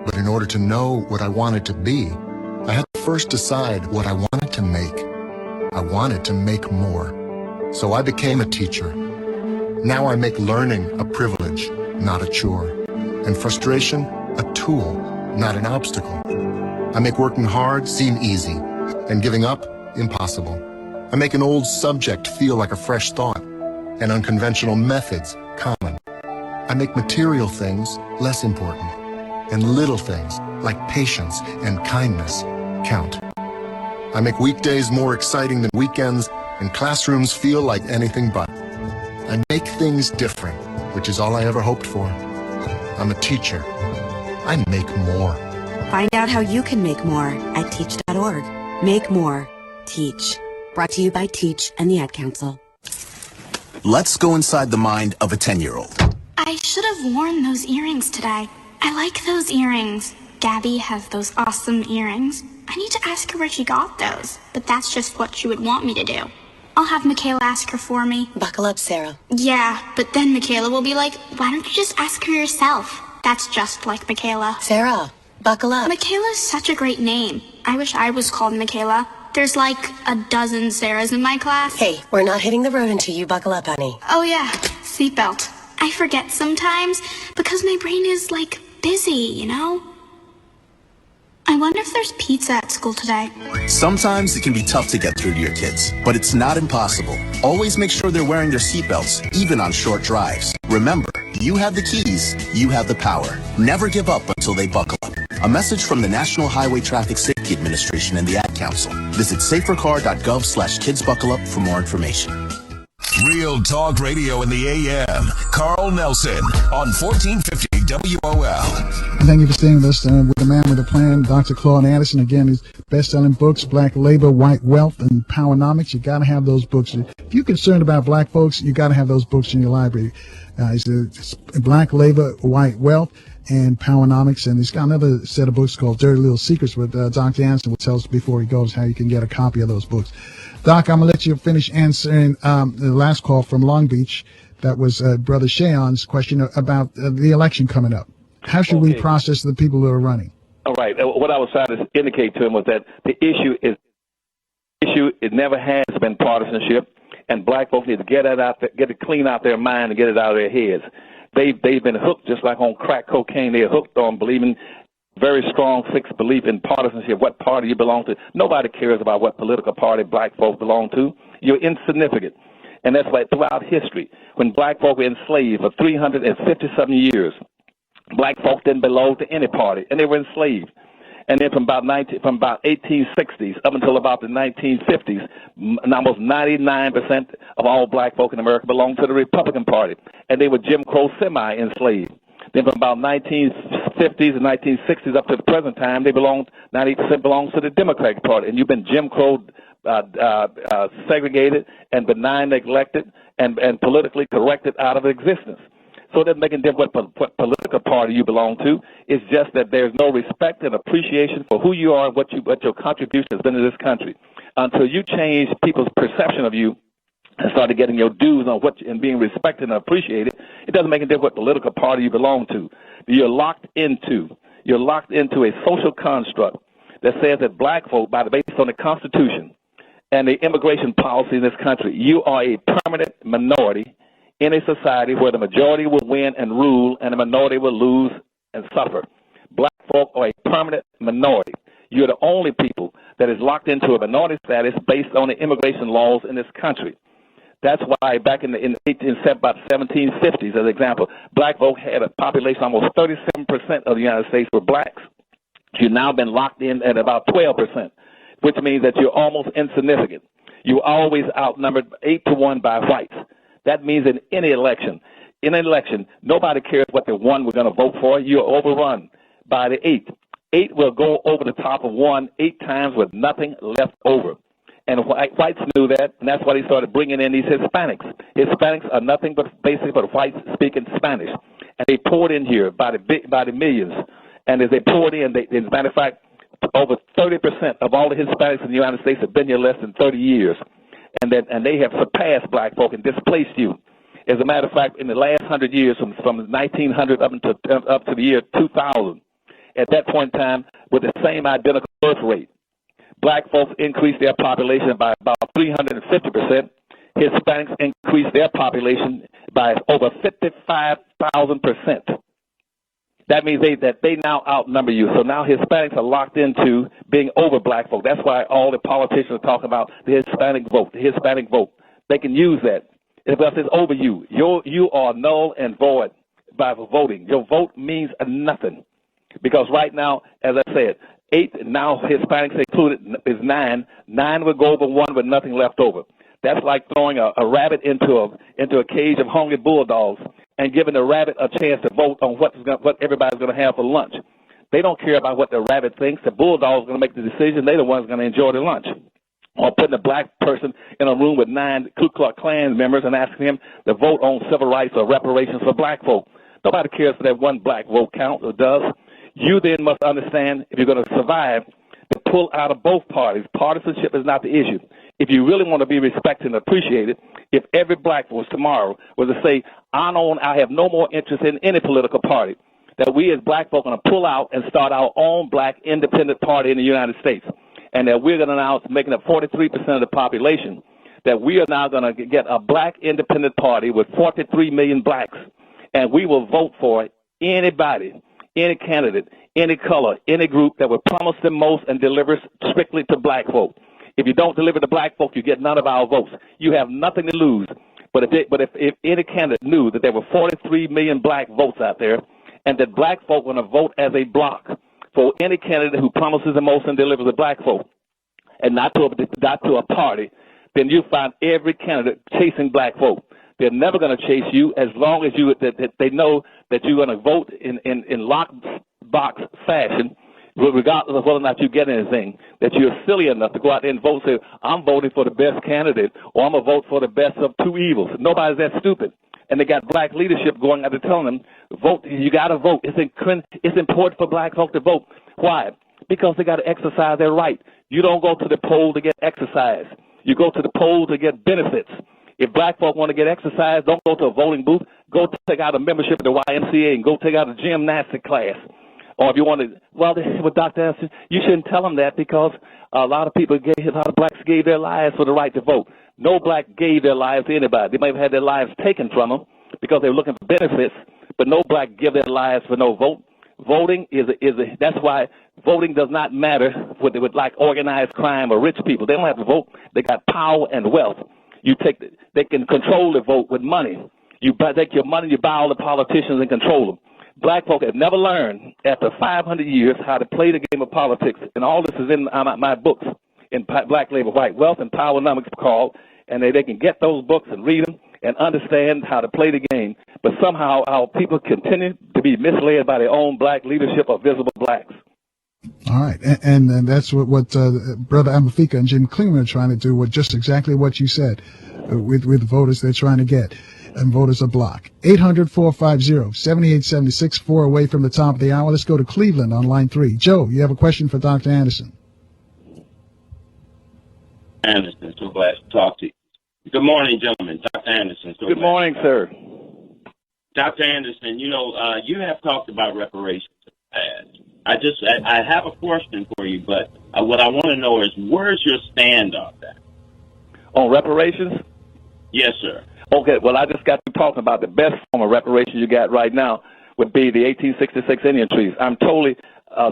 But in order to know what I wanted to be, I had to first decide what I wanted to make. I wanted to make more. So I became a teacher. Now I make learning a privilege, not a chore. And frustration, a tool, not an obstacle. I make working hard seem easy, and giving up impossible. I make an old subject feel like a fresh thought, and unconventional methods common. I make material things less important, and little things like patience and kindness count. I make weekdays more exciting than weekends, and classrooms feel like anything but. I make things different, which is all I ever hoped for. I'm a teacher. I make more. Find out how you can make more at teach.org. Make more. Teach. Brought to you by Teach and the Ad Council. Let's go inside the mind of a 10-year-old. I should have worn those earrings today. I like those earrings. Gabby has those awesome earrings. I need to ask her where she got those, but that's just what she would want me to do. I'll have Michaela ask her for me. Buckle up, Sarah. Yeah, but then Michaela will be like, why don't you just ask her yourself? That's just like Michaela. Sarah, buckle up. Michaela's such a great name. I wish I was called Michaela. There's like a dozen Sarahs in my class. Hey, we're not hitting the road until you buckle up, honey. Oh yeah, seatbelt. I forget sometimes because my brain is like busy, you know? I wonder if there's pizza at school today. Sometimes it can be tough to get through to your kids, but it's not impossible. Always make sure they're wearing their seatbelts, even on short drives. Remember, you have the keys, you have the power. Never give up until they buckle up. A message from the National Highway Traffic Safety Administration and the Ad Council. Visit safercar.gov/kidsbuckleup for more information. Real Talk Radio in the AM. Carl Nelson on 1450 WOL. Thank you for staying with us with the man with a plan, Dr. Claud Anderson. Again, his best-selling books, Black Labor, White Wealth, and Powernomics. You got to have those books. If you're concerned about black folks, you got to have those books in your library. It's Black Labor, White Wealth, and Powernomics. And he's got another set of books called Dirty Little Secrets, but Dr. Anderson will tell us before he goes how you can get a copy of those books. Doc, I'm going to let you finish answering the last call from Long Beach. That was Brother Shaon's question about the election coming up. How should we process the people who are running? All right. What I was trying to indicate to him was that the issue it never has been partisanship, and black folks need to get it clean out their mind and get it out of their heads. They've been hooked just like on crack cocaine. They're hooked on believing very strong fixed belief in partisanship, what party you belong to. Nobody cares about what political party black folks belong to. You're insignificant. And that's why throughout history, when black folk were enslaved for 357 years, black folks didn't belong to any party, and they were enslaved. And then from about 1860s up until about the 1950s, almost 99% of all black folk in America belonged to the Republican Party, and they were Jim Crow semi-enslaved. Then from about 1950s and 1960s up to the present time, 90% belongs to the Democratic Party, and you've been Jim Crow segregated and benign neglected and politically corrected out of existence. So it doesn't make any difference what political party you belong to. It's just that there's no respect and appreciation for who you are and what your contribution has been to this country. Until you change people's perception of you and started getting your dues on and being respected and appreciated, it doesn't make any difference what political party you belong to. You're locked into a social construct that says that black folk, based on the Constitution and the immigration policy in this country, you are a permanent minority in a society where the majority will win and rule and the minority will lose and suffer. Black folk are a permanent minority. You're the only people that is locked into a minority status based on the immigration laws in this country. That's why back in about 1750s, as an example, black folk had a population, almost 37% of the United States were blacks. You've now been locked in at about 12%, which means that you're almost insignificant. You're always outnumbered 8-1 by whites. That means in any election, nobody cares what the one we're going to vote for. You're overrun by the 8. 8 will go over the top of 1 8 times with nothing left over. And whites knew that, and that's why they started bringing in these Hispanics. Hispanics are nothing but basically but whites speaking Spanish. And they poured in here by the millions. And as they poured in, as a matter of fact, over 30% of all the Hispanics in the United States have been here less than 30 years. And they have surpassed black folk and displaced you. As a matter of fact, in the last 100 years, from 1900 up to the year 2000, at that point in time, with the same identical birth rate, black folks increased their population by about 350%. Hispanics increased their population by over 55,000%. That means that they now outnumber you. So now Hispanics are locked into being over black folk. That's why all the politicians are talking about the Hispanic vote, the Hispanic vote. They can use that. Because it's over you. You are null and void by voting. Your vote means nothing. Because right now, as I said, 8, now Hispanics included, is 9. 9 will go over 1 with nothing left over. That's like throwing a rabbit into a cage of hungry bulldogs and giving the rabbit a chance to vote on what everybody's going to have for lunch. They don't care about what the rabbit thinks. The bulldog's going to make the decision. They're the ones going to enjoy the lunch. Or putting a black person in a room with 9 Ku Klux Klan members and asking him to vote on civil rights or reparations for black folk. Nobody cares if that one black vote counts or does. You then must understand, if you're going to survive, to pull out of both parties. Partisanship is not the issue. If you really want to be respected and appreciated, if every black voice tomorrow was to say, I have no more interest in any political party, that we as black folk are going to pull out and start our own black independent party in the United States, and that we're going to announce, making up 43% of the population, that we are now going to get a black independent party with 43 million blacks, and we will vote for anybody, any candidate, any color, any group that will promise the most and delivers strictly to black folk. If you don't deliver to black folk, you get none of our votes. You have nothing to lose. But if any candidate knew that there were 43 million black votes out there, and that black folk want to vote as a block for any candidate who promises the most and delivers to black folk, and not to a party, then you find every candidate chasing black folk. They're never going to chase you as long as that they know that you're going to vote in lockbox fashion, regardless of whether or not you get anything, that you're silly enough to go out there and vote, say, I'm voting for the best candidate, or I'm going to vote for the best of two evils. Nobody's that stupid. And they got black leadership going out there telling them, vote, you got to vote. It's important for black folk to vote. Why? Because they got to exercise their right. You don't go to the poll to get exercise. You go to the poll to get benefits. If black folk want to get exercise, don't go to a voting booth. Go take out a membership at the YMCA and go take out a gymnastic class. Or if you want to, with Dr. Anderson, you shouldn't tell them that, because a lot of blacks gave their lives for the right to vote. No black gave their lives to anybody. They may have had their lives taken from them because they were looking for benefits, but no black give their lives for no vote. Voting that's why voting does not matter with like organized crime or rich people. They don't have to vote. They got power and wealth. They can control the vote with money. You take your money, you buy all the politicians and control them. Black folk have never learned after 500 years how to play the game of politics, and all this is in my books, in Black Labor, White Wealth and Powernomics called, and they can get those books and read them and understand how to play the game. But somehow our people continue to be misled by their own black leadership of visible blacks. All right, and that's what Brother Amafika and Jim Klingman are trying to do, with just exactly what you said, with voters they're trying to get, and voters are blocked. 800-450-7876, 4 away from the top of the hour. Let's go to Cleveland on line 3. Joe, you have a question for Dr. Anderson. Anderson, so glad to talk to you. Good morning, gentlemen. Dr. Anderson. Good morning, sir. Dr. Anderson, you have talked about reparations in the past. I have a question for you, but what I want to know is, where's your stand on that? On reparations? Yes, sir. Okay, well, I just got to talking about the best form of reparation you got right now would be the 1866 Indian treaties. I'm totally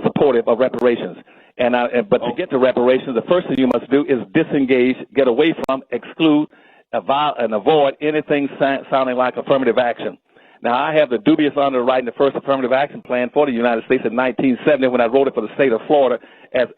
supportive of reparations. But to get to reparations, the first thing you must do is disengage, get away from, exclude, and avoid anything sounding like affirmative action. Now, I have the dubious honor of writing the first affirmative action plan for the United States in 1970 when I wrote it for the state of Florida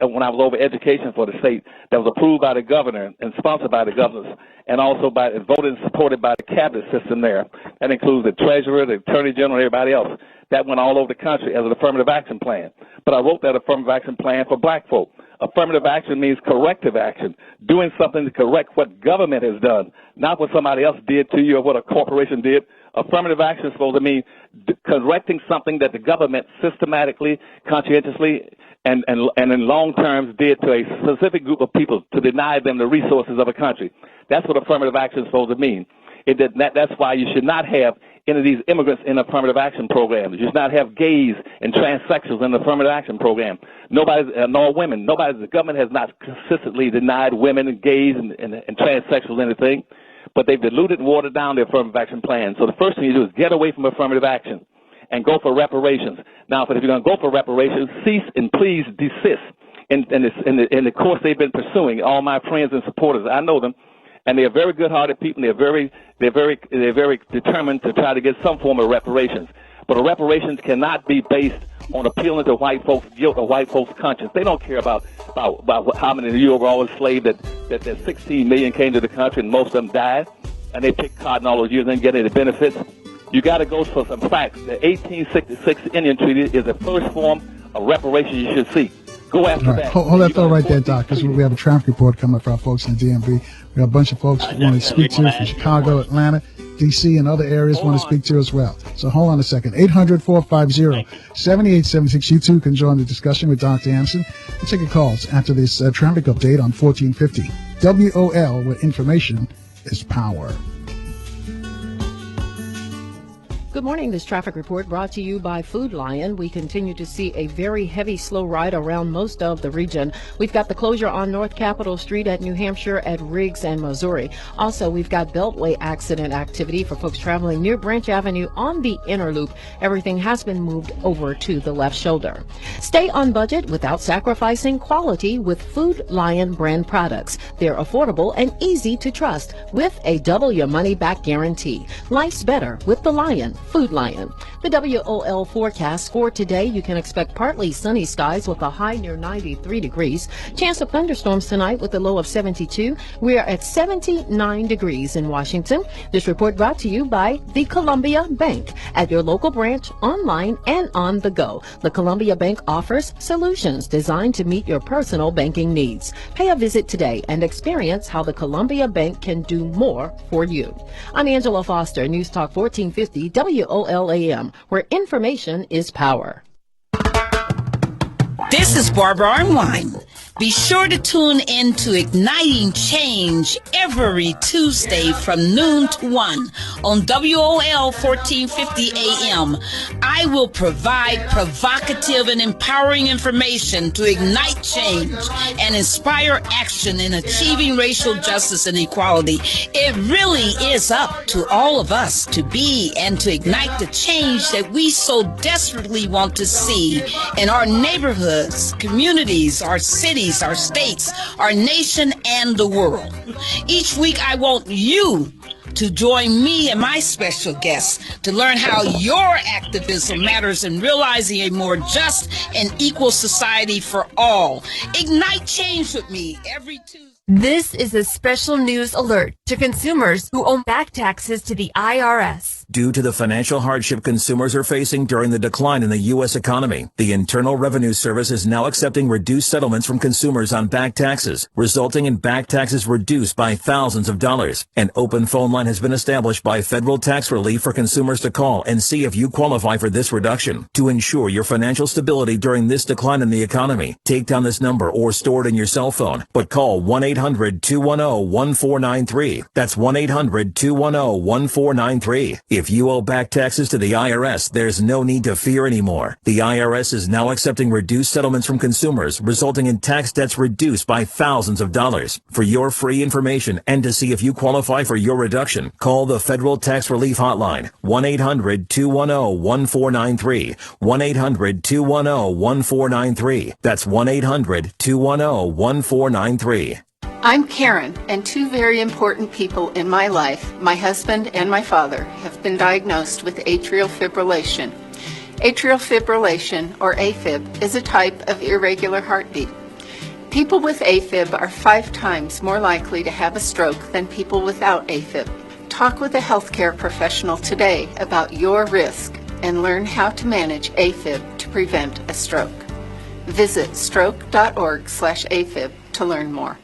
when I was over education for the state, that was approved by the governor and sponsored by the governors, and also voted and supported by the cabinet system there. That includes the treasurer, the attorney general, and everybody else. That went all over the country as an affirmative action plan. But I wrote that affirmative action plan for black folk. Affirmative action means corrective action, doing something to correct what government has done, not what somebody else did to you or what a corporation did. Affirmative action is supposed to mean correcting something that the government systematically, conscientiously, and in long terms did to a specific group of people to deny them the resources of a country. That's what affirmative action is supposed to mean. That's why you should not have any of these immigrants in affirmative action programs. You should not have gays and transsexuals in the affirmative action program. Nor women. The government has not consistently denied women and gays and transsexuals anything, but they've diluted and watered down the affirmative action plan. So the first thing you do is get away from affirmative action and go for reparations. Now, but if you're going to go for reparations, cease and please desist in the course they've been pursuing. All my friends and supporters, I know them, and they're very good-hearted people. And they're very determined to try to get some form of reparations. But reparations cannot be based on appealing to white folks' guilt or white folks' conscience. They don't care about how many of you were all enslaved, that 16 million came to the country and most of them died, and they picked cotton all those years and didn't get any benefits. You got to go for some facts. The 1866 Indian Treaty is the first form of reparations you should seek. Go after that. Hold that thought right there, Doc, because we have a traffic report coming up for our folks in the DMV. We got a bunch of folks who want to speak to us from Chicago, Atlanta, D.C., and other areas want to speak to as well. So hold on a second. 800-450-7876. You too can join the discussion with Dr. Anderson. We'll take your calls after this traffic update on 1450 WOL, where information is power. Good morning. This traffic report brought to you by Food Lion. We continue to see a very heavy slow ride around most of the region. We've got the closure on North Capitol Street at New Hampshire at Riggs and Missouri. Also, we've got Beltway accident activity for folks traveling near Branch Avenue on the inner loop. Everything has been moved over to the left shoulder. Stay on budget without sacrificing quality with Food Lion brand products. They're affordable and easy to trust with a double your money back guarantee. Life's better with the Lion. Food Lion. The WOL forecast for today, you can expect partly sunny skies with a high near 93 degrees. Chance of thunderstorms tonight with a low of 72. We are at 79 degrees in Washington. This report brought to you by the Columbia Bank at your local branch, online and on the go. The Columbia Bank offers solutions designed to meet your personal banking needs. Pay a visit today and experience how the Columbia Bank can do more for you. I'm Angela Foster, News Talk 1450 WOLAM, where information is power. This is Barbara Arnwine. Be sure to tune in to Igniting Change every Tuesday from noon to 1 on WOL 1450 AM. I will provide provocative and empowering information to ignite change and inspire action in achieving racial justice and equality. It really is up to all of us to be and to ignite the change that we so desperately want to see in our neighborhoods, communities, our cities, our states, our nation, and the world. Each week, I want you to join me and my special guests to learn how your activism matters in realizing a more just and equal society for all. Ignite change with me every Tuesday. This is a special news alert to consumers who owe back taxes to the IRS. Due to the financial hardship consumers are facing during the decline in the U.S. economy, the Internal Revenue Service is now accepting reduced settlements from consumers on back taxes, resulting in back taxes reduced by thousands of dollars. An open phone line has been established by Federal Tax Relief for consumers to call and see if you qualify for this reduction. To ensure your financial stability during this decline in the economy, take down this number or store it in your cell phone, but call 1-800-210-1493. That's 1-800-210-1493. If you owe back taxes to the IRS, there's no need to fear anymore. The IRS is now accepting reduced settlements from consumers, resulting in tax debts reduced by thousands of dollars. For your free information and to see if you qualify for your reduction, call the Federal Tax Relief Hotline, 1-800-210-1493, 1-800-210-1493. That's 1-800-210-1493. I'm Karen, and two very important people in my life, my husband and my father, have been diagnosed with atrial fibrillation. Atrial fibrillation, or AFib, is a type of irregular heartbeat. People with AFib are 5 times more likely to have a stroke than people without AFib. Talk with a healthcare professional today about your risk and learn how to manage AFib to prevent a stroke. Visit stroke.org/AFib to learn more.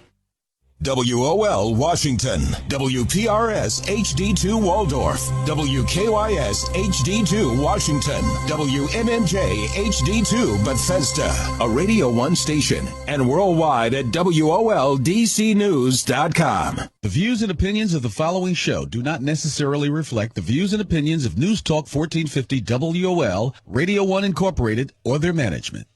WOL Washington, WPRS HD2 Waldorf, WKYS HD2 Washington, WMMJ HD2 Bethesda, a Radio 1 station, and worldwide at WOLDCnews.com. The views and opinions of the following show do not necessarily reflect the views and opinions of News Talk 1450 WOL, Radio 1 Incorporated, or their management.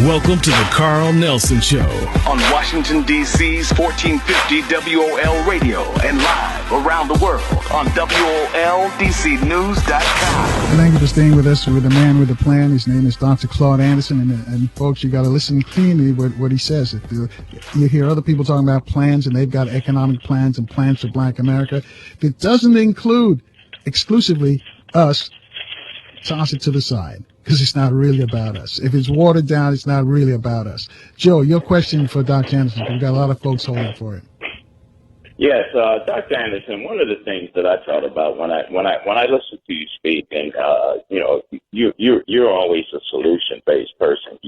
Welcome to the Carl Nelson Show on Washington, D.C.'s 1450 WOL Radio and live around the world on WOLDCnews.com. Thank you for staying with us with the man with the plan. His name is Dr. Claud Anderson, and folks, you got to listen cleanly what he says. If you hear other people talking about plans, and they've got economic plans and plans for Black America, that doesn't include exclusively us, toss it to the side because it's not really about us. If it's watered down, it's not really about us. Joe, your question for Dr. Anderson, we've got a lot of folks holding for it. Yes, Dr. Anderson. One of the things that I thought about when I listen to you speak, and you're always a solution-based person.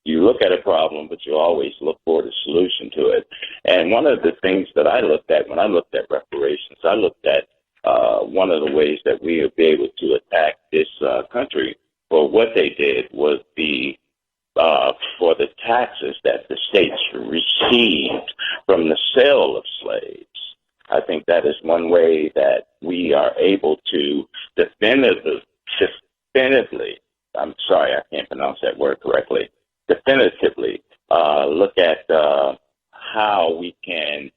You look at a problem, but you always look for the solution to it. And one of the things that I looked at when I looked at reparations, I looked at one of the ways that we would be able to attack this country for what they did was for the taxes that the states received from the sale of slaves. I think that is one way that we are able to definitively, I'm sorry, I can't pronounce that word correctly, definitively look at how we can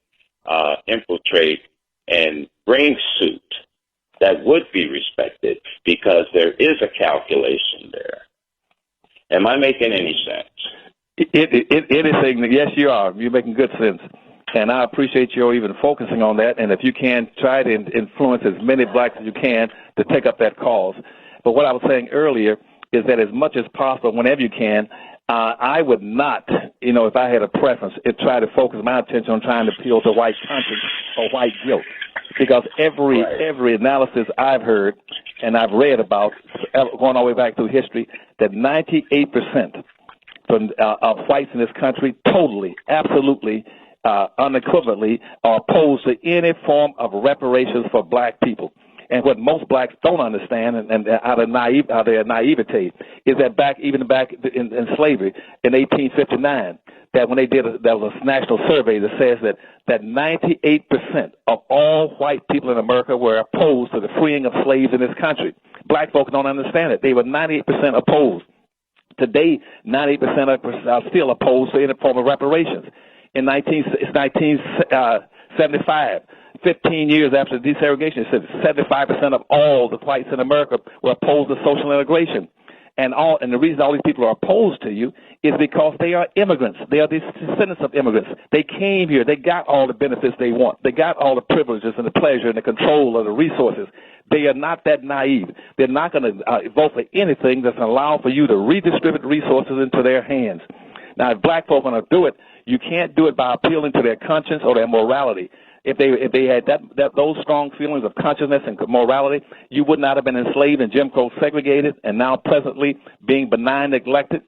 infiltrate and bring suit that would be respected, because there is a calculation there. Am I making any sense? Anything, yes, you are. You're making good sense. And I appreciate you even focusing on that. And if you can, try to influence as many blacks as you can to take up that cause. But what I was saying earlier is that as much as possible, whenever you can, I would not, if I had a preference, try to focus my attention on trying to appeal to white conscience or white guilt. Because every analysis I've heard and I've read about, going all the way back through history, that 98% of whites in this country totally, absolutely, unequivocally are opposed to any form of reparations for black people. And what most blacks don't understand, and out of their naivete, is that back in slavery in 1859, that when there was a national survey that says that 98% of all white people in America were opposed to the freeing of slaves in this country. Black folks don't understand it. They were 98% opposed. Today, 98% are still opposed to any form of reparations. In 1975, 15 years after desegregation, it said 75% of all the whites in America were opposed to social integration. And the reason all these people are opposed to you is because they are immigrants. They are the descendants of immigrants. They came here. They got all the benefits they want. They got all the privileges and the pleasure and the control of the resources. They are not that naive. They're not going to vote for anything that's going to allow for you to redistribute resources into their hands. Now, if black folk are going to do it, you can't do it by appealing to their conscience or their morality. If they had those strong feelings of consciousness and morality, you would not have been enslaved and Jim Crow segregated and now presently being benign neglected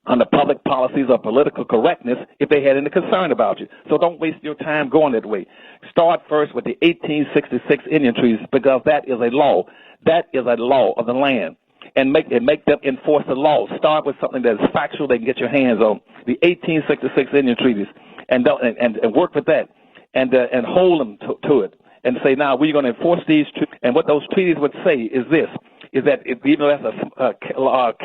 under public policies of political correctness if they had any concern about you. So don't waste your time going that way. Start first with the 1866 Indian treaties, because that is a law. That is a law of the land. And make them enforce the law. Start with something that is factual they can get your hands on. The 1866 Indian treaties, and work with that. And hold them to it, and say, now we're going to enforce these treaties. And what those treaties would say is that even though that's a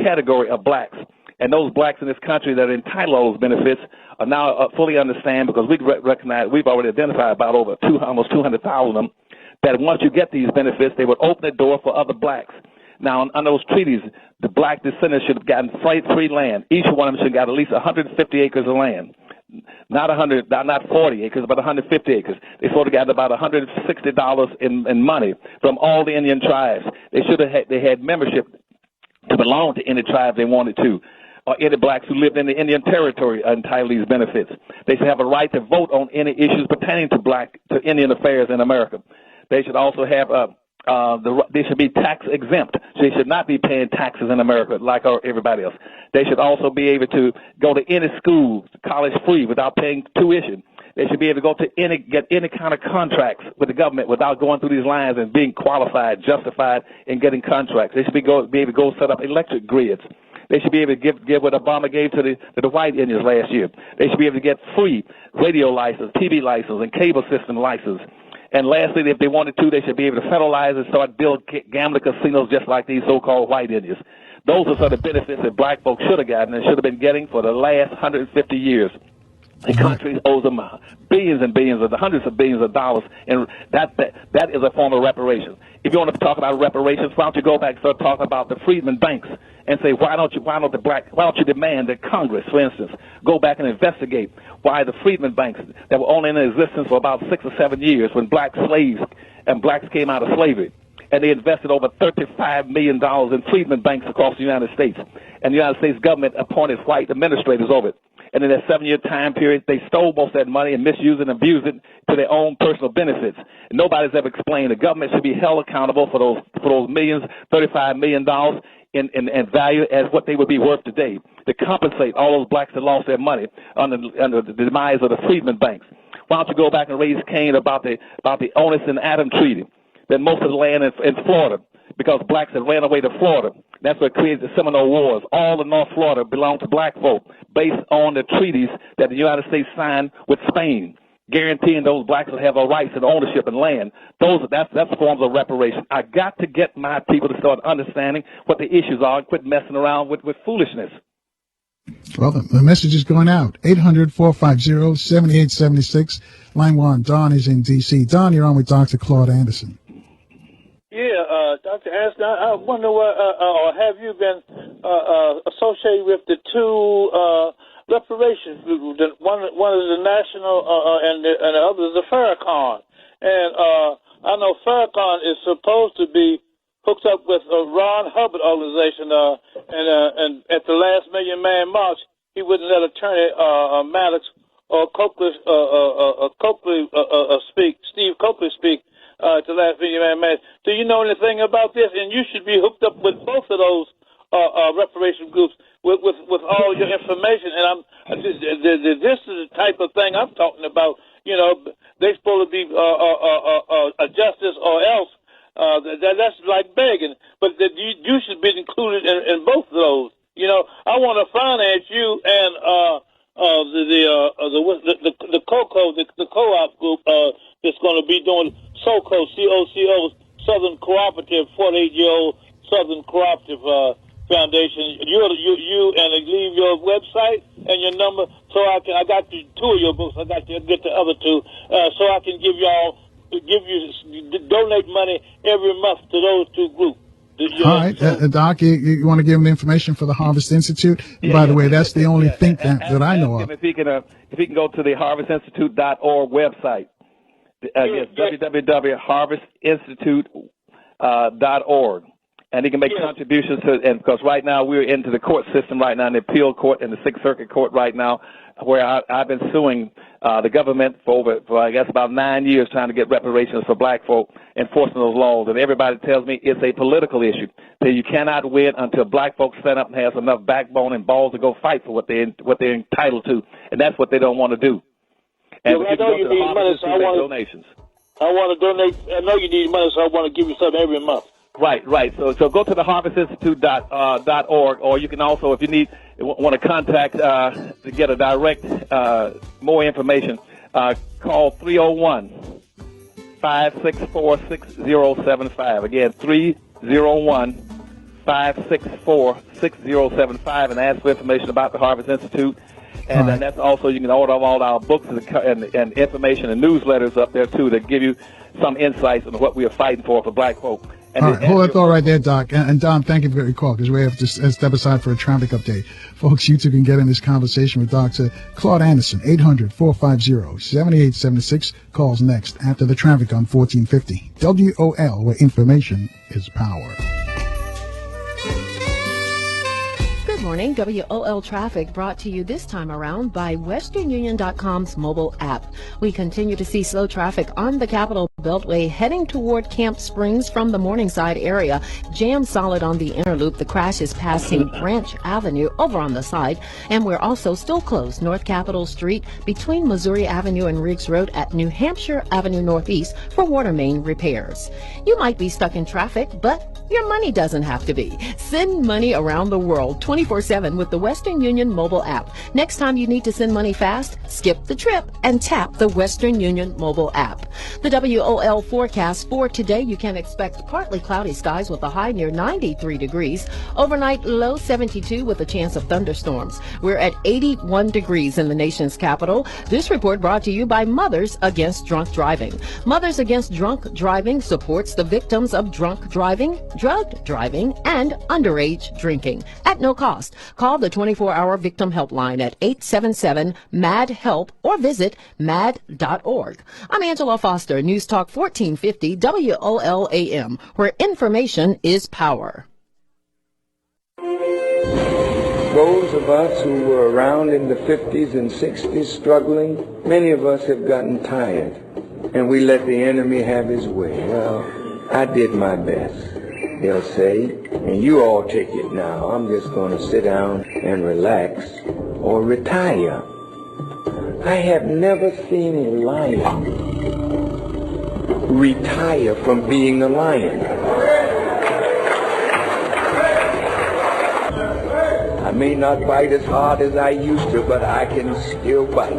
category of blacks, and those blacks in this country that are entitled to those benefits are now fully understand, because we recognize, we've already identified about almost 200,000 of them, that once you get these benefits, they would open the door for other blacks. Now, on those treaties, the black descendants should have gotten free land. Each one of them should have got at least 150 acres of land. Not 40 acres, but 150 acres. They sort of got about $160 in money from all the Indian tribes. They had membership to belong to any tribe they wanted to, or any blacks who lived in the Indian territory are entitled to these benefits. They should have a right to vote on any issues pertaining to Indian affairs in America. They should also have they should be tax exempt. So they should not be paying taxes in America like everybody else. They should also be able to go to any school, college free, without paying tuition. They should be able to go to get any kind of contracts with the government without going through these lines and being qualified, justified in getting contracts. They should be able to go set up electric grids. They should be able to give what Obama gave to the white Indians last year. They should be able to get free radio license, TV license, and cable system license. And lastly, if they wanted to, they should be able to federalize and start build gambling casinos just like these so-called white Indians. Those are sort of benefits that black folks should have gotten and should have been getting for the last 150 years. The country owes them billions and billions, or hundreds of billions of dollars, and that is a form of reparations. If you want to talk about reparations, why don't you go back and start talking about the freedmen banks and say, why don't you demand that Congress, for instance, go back and investigate why the freedmen banks that were only in existence for about 6 or 7 years when black slaves and blacks came out of slavery, and they invested over $35 million in Freedmen banks across the United States. And the United States government appointed white administrators over it. And in that 7-year time period, they stole most of that money and misused it and abused it to their own personal benefits. And nobody's ever explained the government should be held accountable for those millions, $35 million in value as what they would be worth today, to compensate all those blacks that lost their money under the demise of the Freedmen banks. Why don't you go back and raise Cain about the Onus and Adam Treaty, that most of the land in Florida, because blacks had ran away to Florida. That's what created the Seminole Wars. All of North Florida belonged to black folk based on the treaties that the United States signed with Spain, guaranteeing those blacks would have a rights and ownership in land. That's forms of reparation. I got to get my people to start understanding what the issues are and quit messing around with foolishness. Well, the message is going out. 800-450-7876. Line 1, Don is in D.C. Don, you're on with Dr. Claud Anderson. Yeah, Dr. Anderson, I wonder or have you been associated with the two reparations groups? One is the National and the other is the Farrakhan. And I know Farrakhan is supposed to be hooked up with a Ron Hubbard organization, and at the last Million Man March, he wouldn't let Attorney Maddox or Steve Copley speak at the last Million Man March. Do you know anything about this? And you should be hooked up with both of those reparation groups with all your information. And this is the type of thing I'm talking about. You know, they're supposed to be a justice or else. That's like begging, but you should be included in both of those. You know, I want to finance you and the co-op group that's going to be doing SOCO, COCO, Southern Cooperative, 48-year-old Southern Cooperative Foundation. You and leave your website and your number so I got two of your books. I got to get the other two so I can donate money every month to those two groups. All right, Doc, you want to give him the information for the Harvest Institute? By the way, that's the only thing that I know of. If he can go to the harvestinstitute.org website. It's www.harvestinstitute.org. And he can make contributions and because right now we're into the court system right now, in the appeal court and the Sixth Circuit Court right now, where I've been suing the government for I guess about 9 years trying to get reparations for black folk, enforcing those laws. And everybody tells me it's a political issue. That you cannot win until black folks stand up and have enough backbone and balls to go fight for what they're entitled to, and that's what they don't want to do. And I know you need money, so I want donations. I want to donate. I know you need money, so I want to give you something every month. Right. So go to the harvestinstitute.org, or you can also, if you want to contact to get a direct more information, call 301-564-6075. Again, 301-564-6075, and ask for information about the Harvest Institute. And then that's also, you can order all our books and information and newsletters up there too that give you some insights on what we are fighting for black folk. All right, hold that thought right there, Doc. And Don, thank you for your call, because we have to step aside for a traffic update. Folks, you two can get in this conversation with Dr. Claud Anderson, 800-450-7876. Calls next after the traffic on 1450 WOL, where information is power. Good morning. WOL Traffic brought to you this time around by WesternUnion.com's mobile app. We continue to see slow traffic on the Capitol Beltway heading toward Camp Springs from the Morningside area. Jam solid on the inner loop. The crash is passing Branch Avenue over on the side. And we're also still closed North Capitol Street between Missouri Avenue and Riggs Road at New Hampshire Avenue Northeast for water main repairs. You might be stuck in traffic, but your money doesn't have to be. Send money around the world 24/7 with the Western Union mobile app. Next time you need to send money fast, skip the trip and tap the Western Union mobile app. The WOL forecast for today, you can expect partly cloudy skies with a high near 93 degrees. Overnight low 72 with a chance of thunderstorms. We're at 81 degrees in the nation's capital. This report brought to you by Mothers Against Drunk Driving. Mothers Against Drunk Driving supports the victims of drunk driving. drug driving, and underage drinking at no cost. Call the 24-hour victim helpline at 877-MAD-HELP or visit mad.org. I'm Angela Foster, News Talk 1450 WOLAM, where information is power. Those of us who were around in the 50s and 60s struggling, many of us have gotten tired, and we let the enemy have his way. Well, I did my best, they'll say, and you all take it now. I'm just going to sit down and relax or retire. I have never seen a lion retire from being a lion. I may not bite as hard as I used to, but I can still bite.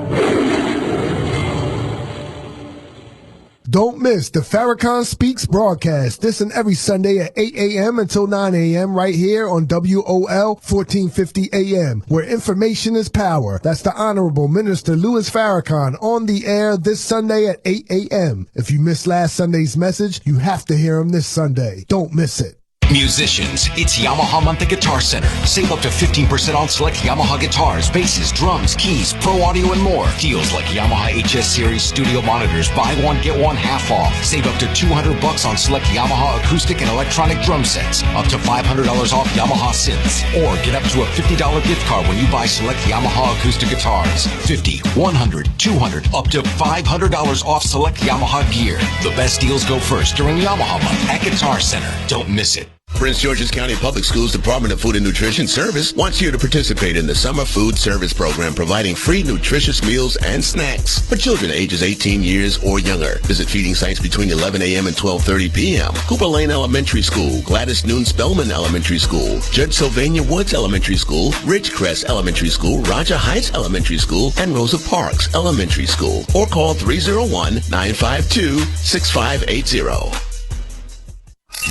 Don't miss the Farrakhan Speaks broadcast this and every Sunday at 8 a.m. until 9 a.m. right here on WOL 1450 AM, where information is power. That's the Honorable Minister Louis Farrakhan on the air this Sunday at 8 a.m. If you missed last Sunday's message, you have to hear him this Sunday. Don't miss it. Musicians, it's Yamaha Month at Guitar Center. Save up to 15% on select Yamaha guitars, basses, drums, keys, pro audio, and more. Deals like Yamaha HS Series studio monitors, buy one, get one half off. Save up to $200 on select Yamaha acoustic and electronic drum sets. Up to $500 off Yamaha synths. Or get up to a $50 gift card when you buy select Yamaha acoustic guitars. $50, $100, $200, up to $500 off select Yamaha gear. The best deals go first during Yamaha Month at Guitar Center. Don't miss it. Prince George's County Public Schools Department of Food and Nutrition Service wants you to participate in the Summer Food Service Program, providing free nutritious meals and snacks for children ages 18 years or younger. Visit feeding sites between 11 a.m. and 12:30 p.m. Cooper Lane Elementary School, Gladys Noon Spellman Elementary School, Judge Sylvania Woods Elementary School, Ridgecrest Elementary School, Roger Heights Elementary School, and Rosa Parks Elementary School. Or call 301-952-6580.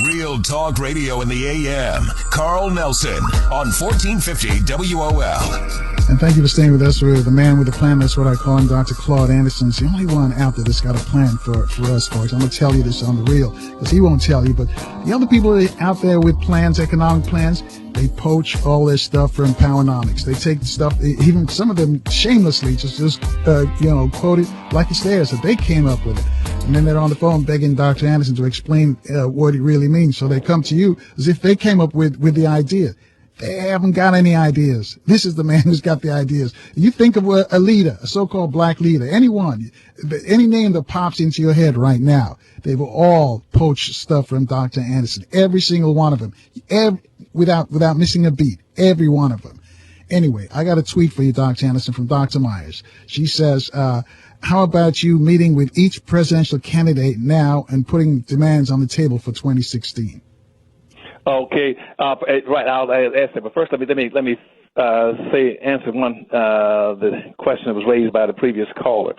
Real Talk Radio in the AM. Carl Nelson on 1450 WOL. And thank you for staying with us. We're the man with a plan. That's what I call him, Dr. Claud Anderson. He's the only one out there that's got a plan for us, folks. I'm going to tell you this on the real, because he won't tell you. But the other people out there with plans, economic plans, they poach all their stuff from Powernomics. They take stuff, even some of them shamelessly, just quote it like it's theirs, that they came up with it. And then they're on the phone begging Dr. Anderson to explain what it really means. So they come to you as if they came up with the idea. They haven't got any ideas. This is the man who's got the ideas. You think of a leader, a so-called black leader, anyone, any name that pops into your head right now, they will all poach stuff from Dr. Anderson. Every single one of them, without missing a beat, every one of them. Anyway, I got a tweet for you, Dr. Anderson, from Dr. Myers. She says, how about you meeting with each presidential candidate now and putting demands on the table for 2016? Okay, right. I'll ask that, but first let me answer one the question that was raised by the previous caller.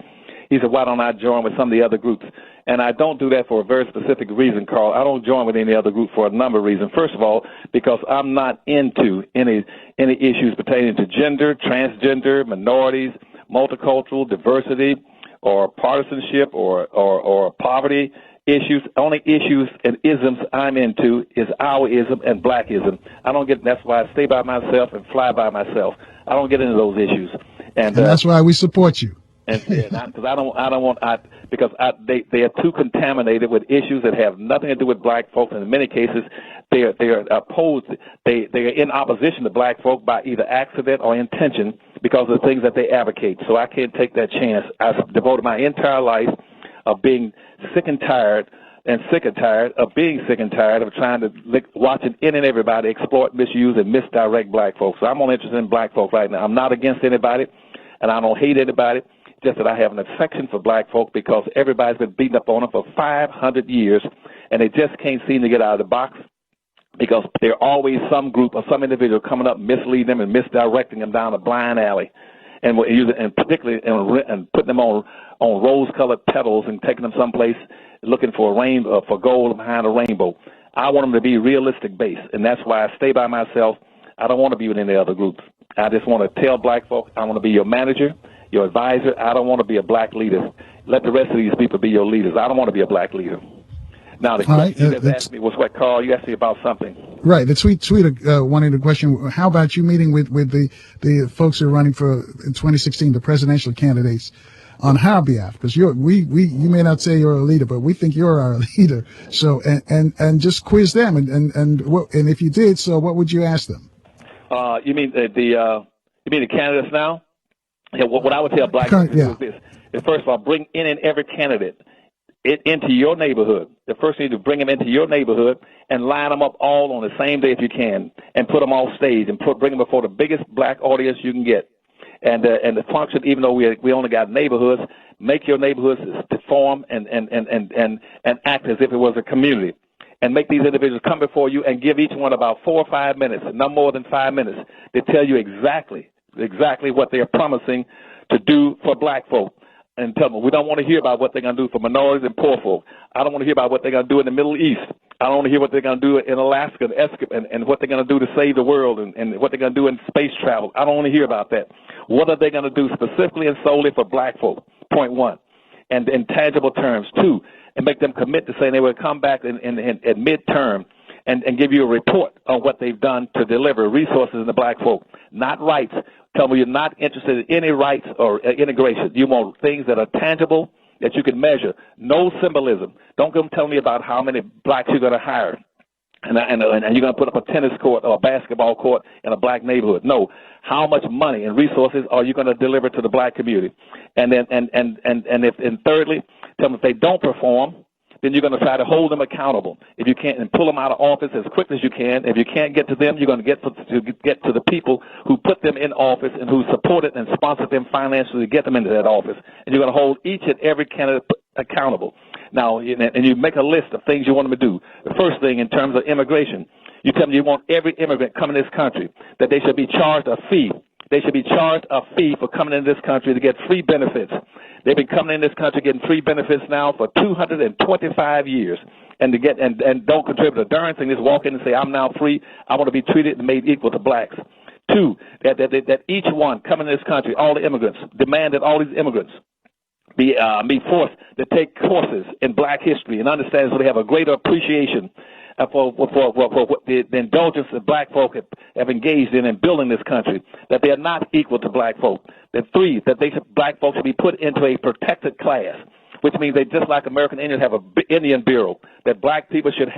He said, "Why don't I join with some of the other groups?" And I don't do that for a very specific reason, Carl. I don't join with any other group for a number of reasons. First of all, because I'm not into any issues pertaining to gender, transgender, minorities, multicultural, diversity, or partisanship, or poverty issues. Only issues and isms I'm into is our ism and blackism. I don't get. That's why I stay by myself and fly by myself. I don't get into those issues, and that's why we support you. Because they are too contaminated with issues that have nothing to do with black folks, and in many cases they are opposed. They are in opposition to black folk by either accident or intention because of the things that they advocate. So I can't take that chance. I've devoted my entire life of being sick and tired of being sick and tired of trying to watching any and everybody exploit, misuse, and misdirect black folks. So I'm only interested in black folks right now. I'm not against anybody, and I don't hate anybody. Just that I have an affection for black folk because everybody's been beating up on them for 500 years, and they just can't seem to get out of the box because there's always some group or some individual coming up, misleading them and misdirecting them down a blind alley, and particularly putting them on rose-colored petals and taking them someplace looking for a rainbow, for gold behind a rainbow. I want them to be realistic-based, and that's why I stay by myself. I don't want to be with any other groups. I just want to tell black folk, I want to be your manager, your advisor. I don't want to be a black leader. Let the rest of these people be your leaders. I don't want to be a black leader. Now, the question you just asked me was what, Carl? You asked me about something. Right. The tweet wanted the question, how about you meeting with the folks who are running for in 2016, the presidential candidates, on our behalf? Because you may not say you're a leader, but we think you're our leader. So, and just quiz them. And if you did so, what would you ask them? You mean the candidates now? Yeah, what I would tell black people is this. Is first of all, bring in every candidate into your neighborhood. The first thing is to bring them into your neighborhood and line them up all on the same day if you can, and put them on stage and bring them before the biggest black audience you can get. And the function, even though we only got neighborhoods, make your neighborhoods perform and act as if it was a community. And make these individuals come before you and give each one about 4 or 5 minutes, no more than 5 minutes, to tell you exactly what they are promising to do for black folk. And tell them, we don't want to hear about what they're going to do for minorities and poor folk. I don't want to hear about what they're going to do in the Middle East. I don't want to hear what they're going to do in Alaska and what they're going to do to save the world and what they're going to do in space travel. I don't want to hear about that. What are they going to do specifically and solely for black folk? Point one. And in tangible terms. Two, and make them commit to saying they will come back in midterm and give you a report on what they've done to deliver resources in the black folk, not rights. Tell me you're not interested in any rights or integration. You want things that are tangible, that you can measure. No symbolism. Don't come tell me about how many blacks you're going to hire and you're going to put up a tennis court or a basketball court in a black neighborhood. No. How much money and resources are you going to deliver to the black community? And then thirdly, tell them if they don't perform, then you're going to try to hold them accountable. If you can't, and pull them out of office as quickly as you can. If you can't get to them, you're going to get to the people who put them in office and who supported and sponsored them financially to get them into that office. And you're going to hold each and every candidate accountable. Now, and you make a list of things you want them to do. The first thing in terms of immigration, you tell them you want every immigrant coming to this country, that they should be charged a fee. They should be charged a fee for coming into this country to get free benefits. They've been coming in this country getting free benefits now for 225 years, and don't contribute a darn thing. Just walk in and say, I'm now free. I want to be treated and made equal to blacks. Two, that each one coming in this country, all the immigrants, demand that all these immigrants be forced to take courses in black history and understand so they have a greater appreciation for what the indulgence that black folk have engaged in building this country, that they are not equal to black folk. That three, that black folks should be put into a protected class, which means they, just like American Indians have an Indian Bureau, that black people should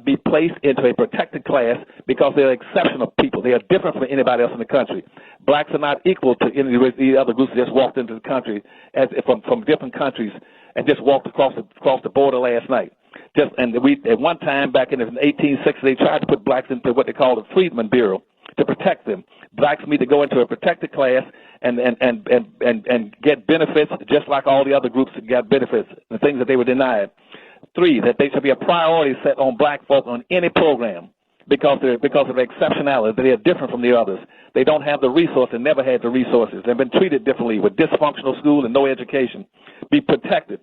be placed into a protected class because they're exceptional people. They are different from anybody else in the country. Blacks are not equal to any of the other groups that just walked into the country from different countries and just walked across the border last night. At one time back in the 1860s, they tried to put blacks into what they call the Freedmen Bureau to protect them. Blacks need to go into a protected class and get benefits just like all the other groups that got benefits, the things that they were denied. Three, that there should be a priority set on black folk on any program because of their exceptionality. They are different from the others. They don't have the resources, never had the resources. They've been treated differently with dysfunctional school and no education. Be protected,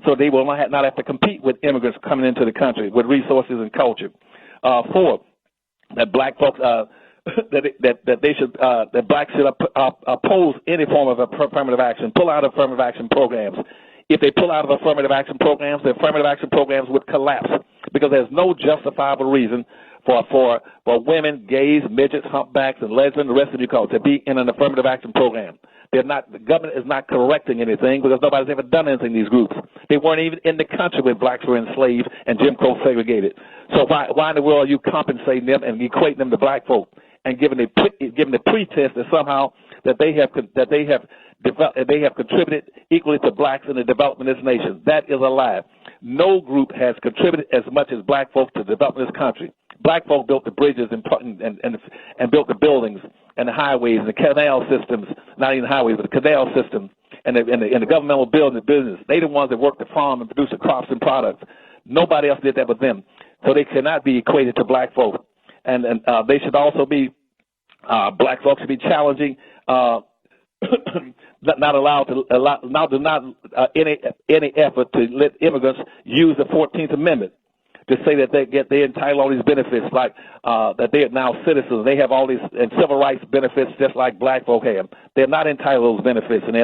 so they will not have to compete with immigrants coming into the country with resources and culture. Four, that black folks that blacks should oppose any form of affirmative action, pull out affirmative action programs. If they pull out of affirmative action programs, the affirmative action programs would collapse because there's no justifiable reason for women, gays, midgets, humpbacks, and lesbians, the rest of you call it, to be in an affirmative action program. The government is not correcting anything because nobody's ever done anything in these groups. They weren't even in the country when blacks were enslaved and Jim Crow segregated. So why in the world are you compensating them and equating them to black folk and giving the pretense that somehow that they have contributed equally to blacks in the development of this nation? That is a lie. No group has contributed as much as black folks to develop this country. Black folk built the bridges and built the buildings and the highways and the canal systems, not even highways, but the canal system and the governmental building, the business. They the ones that work the farm and produce the crops and products. Nobody else did that but them. So they cannot be equated to black folk. And they should also be, black folks should be challenging, not any effort to let immigrants use the 14th Amendment to say that they're entitled to all these benefits, like that they are now citizens. They have all these and civil rights benefits just like black folk have. They're not entitled to those benefits, and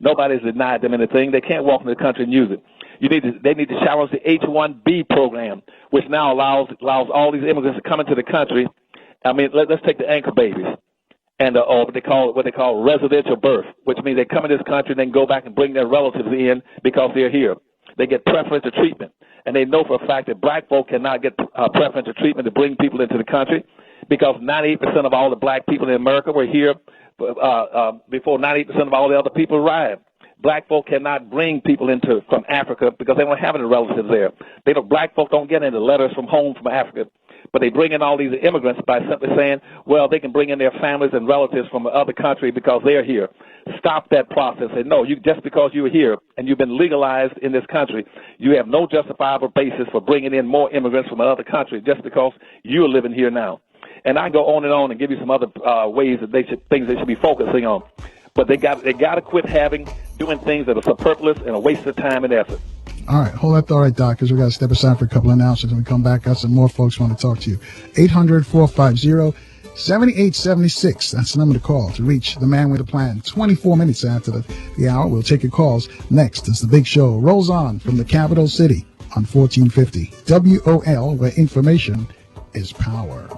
nobody's denied them anything. They can't walk in the country and use it. They need to challenge the H-1B program, which now allows all these immigrants to come into the country. I mean, let's take the anchor babies, and or what they call residential birth, which means they come in this country and then go back and bring their relatives in because they're here. They get preferential treatment, and they know for a fact that black folk cannot get preferential treatment to bring people into the country because 98% of all the black people in America were here before 98% of all the other people arrived. Black folk cannot bring people from Africa because they don't have any relatives there. Black folk don't get any letters from home from Africa, but they bring in all these immigrants by simply saying, well, they can bring in their families and relatives from another country because they're here. Stop that process. And no, just because you're here and you've been legalized in this country, you have no justifiable basis for bringing in more immigrants from another country just because you're living here now. And I go on and give you some other ways that things they should be focusing on. But they got to quit doing things that are superfluous and a waste of time and effort. All right, hold that thought right, Doc, because we got to step aside for a couple of announcements. When we come back, got some more folks want to talk to you. 800-450-7876. That's the number to call to reach the man with a plan. 24 minutes after the hour, we'll take your calls. Next as the big show rolls on from the capital city on 1450 WOL, where information is power.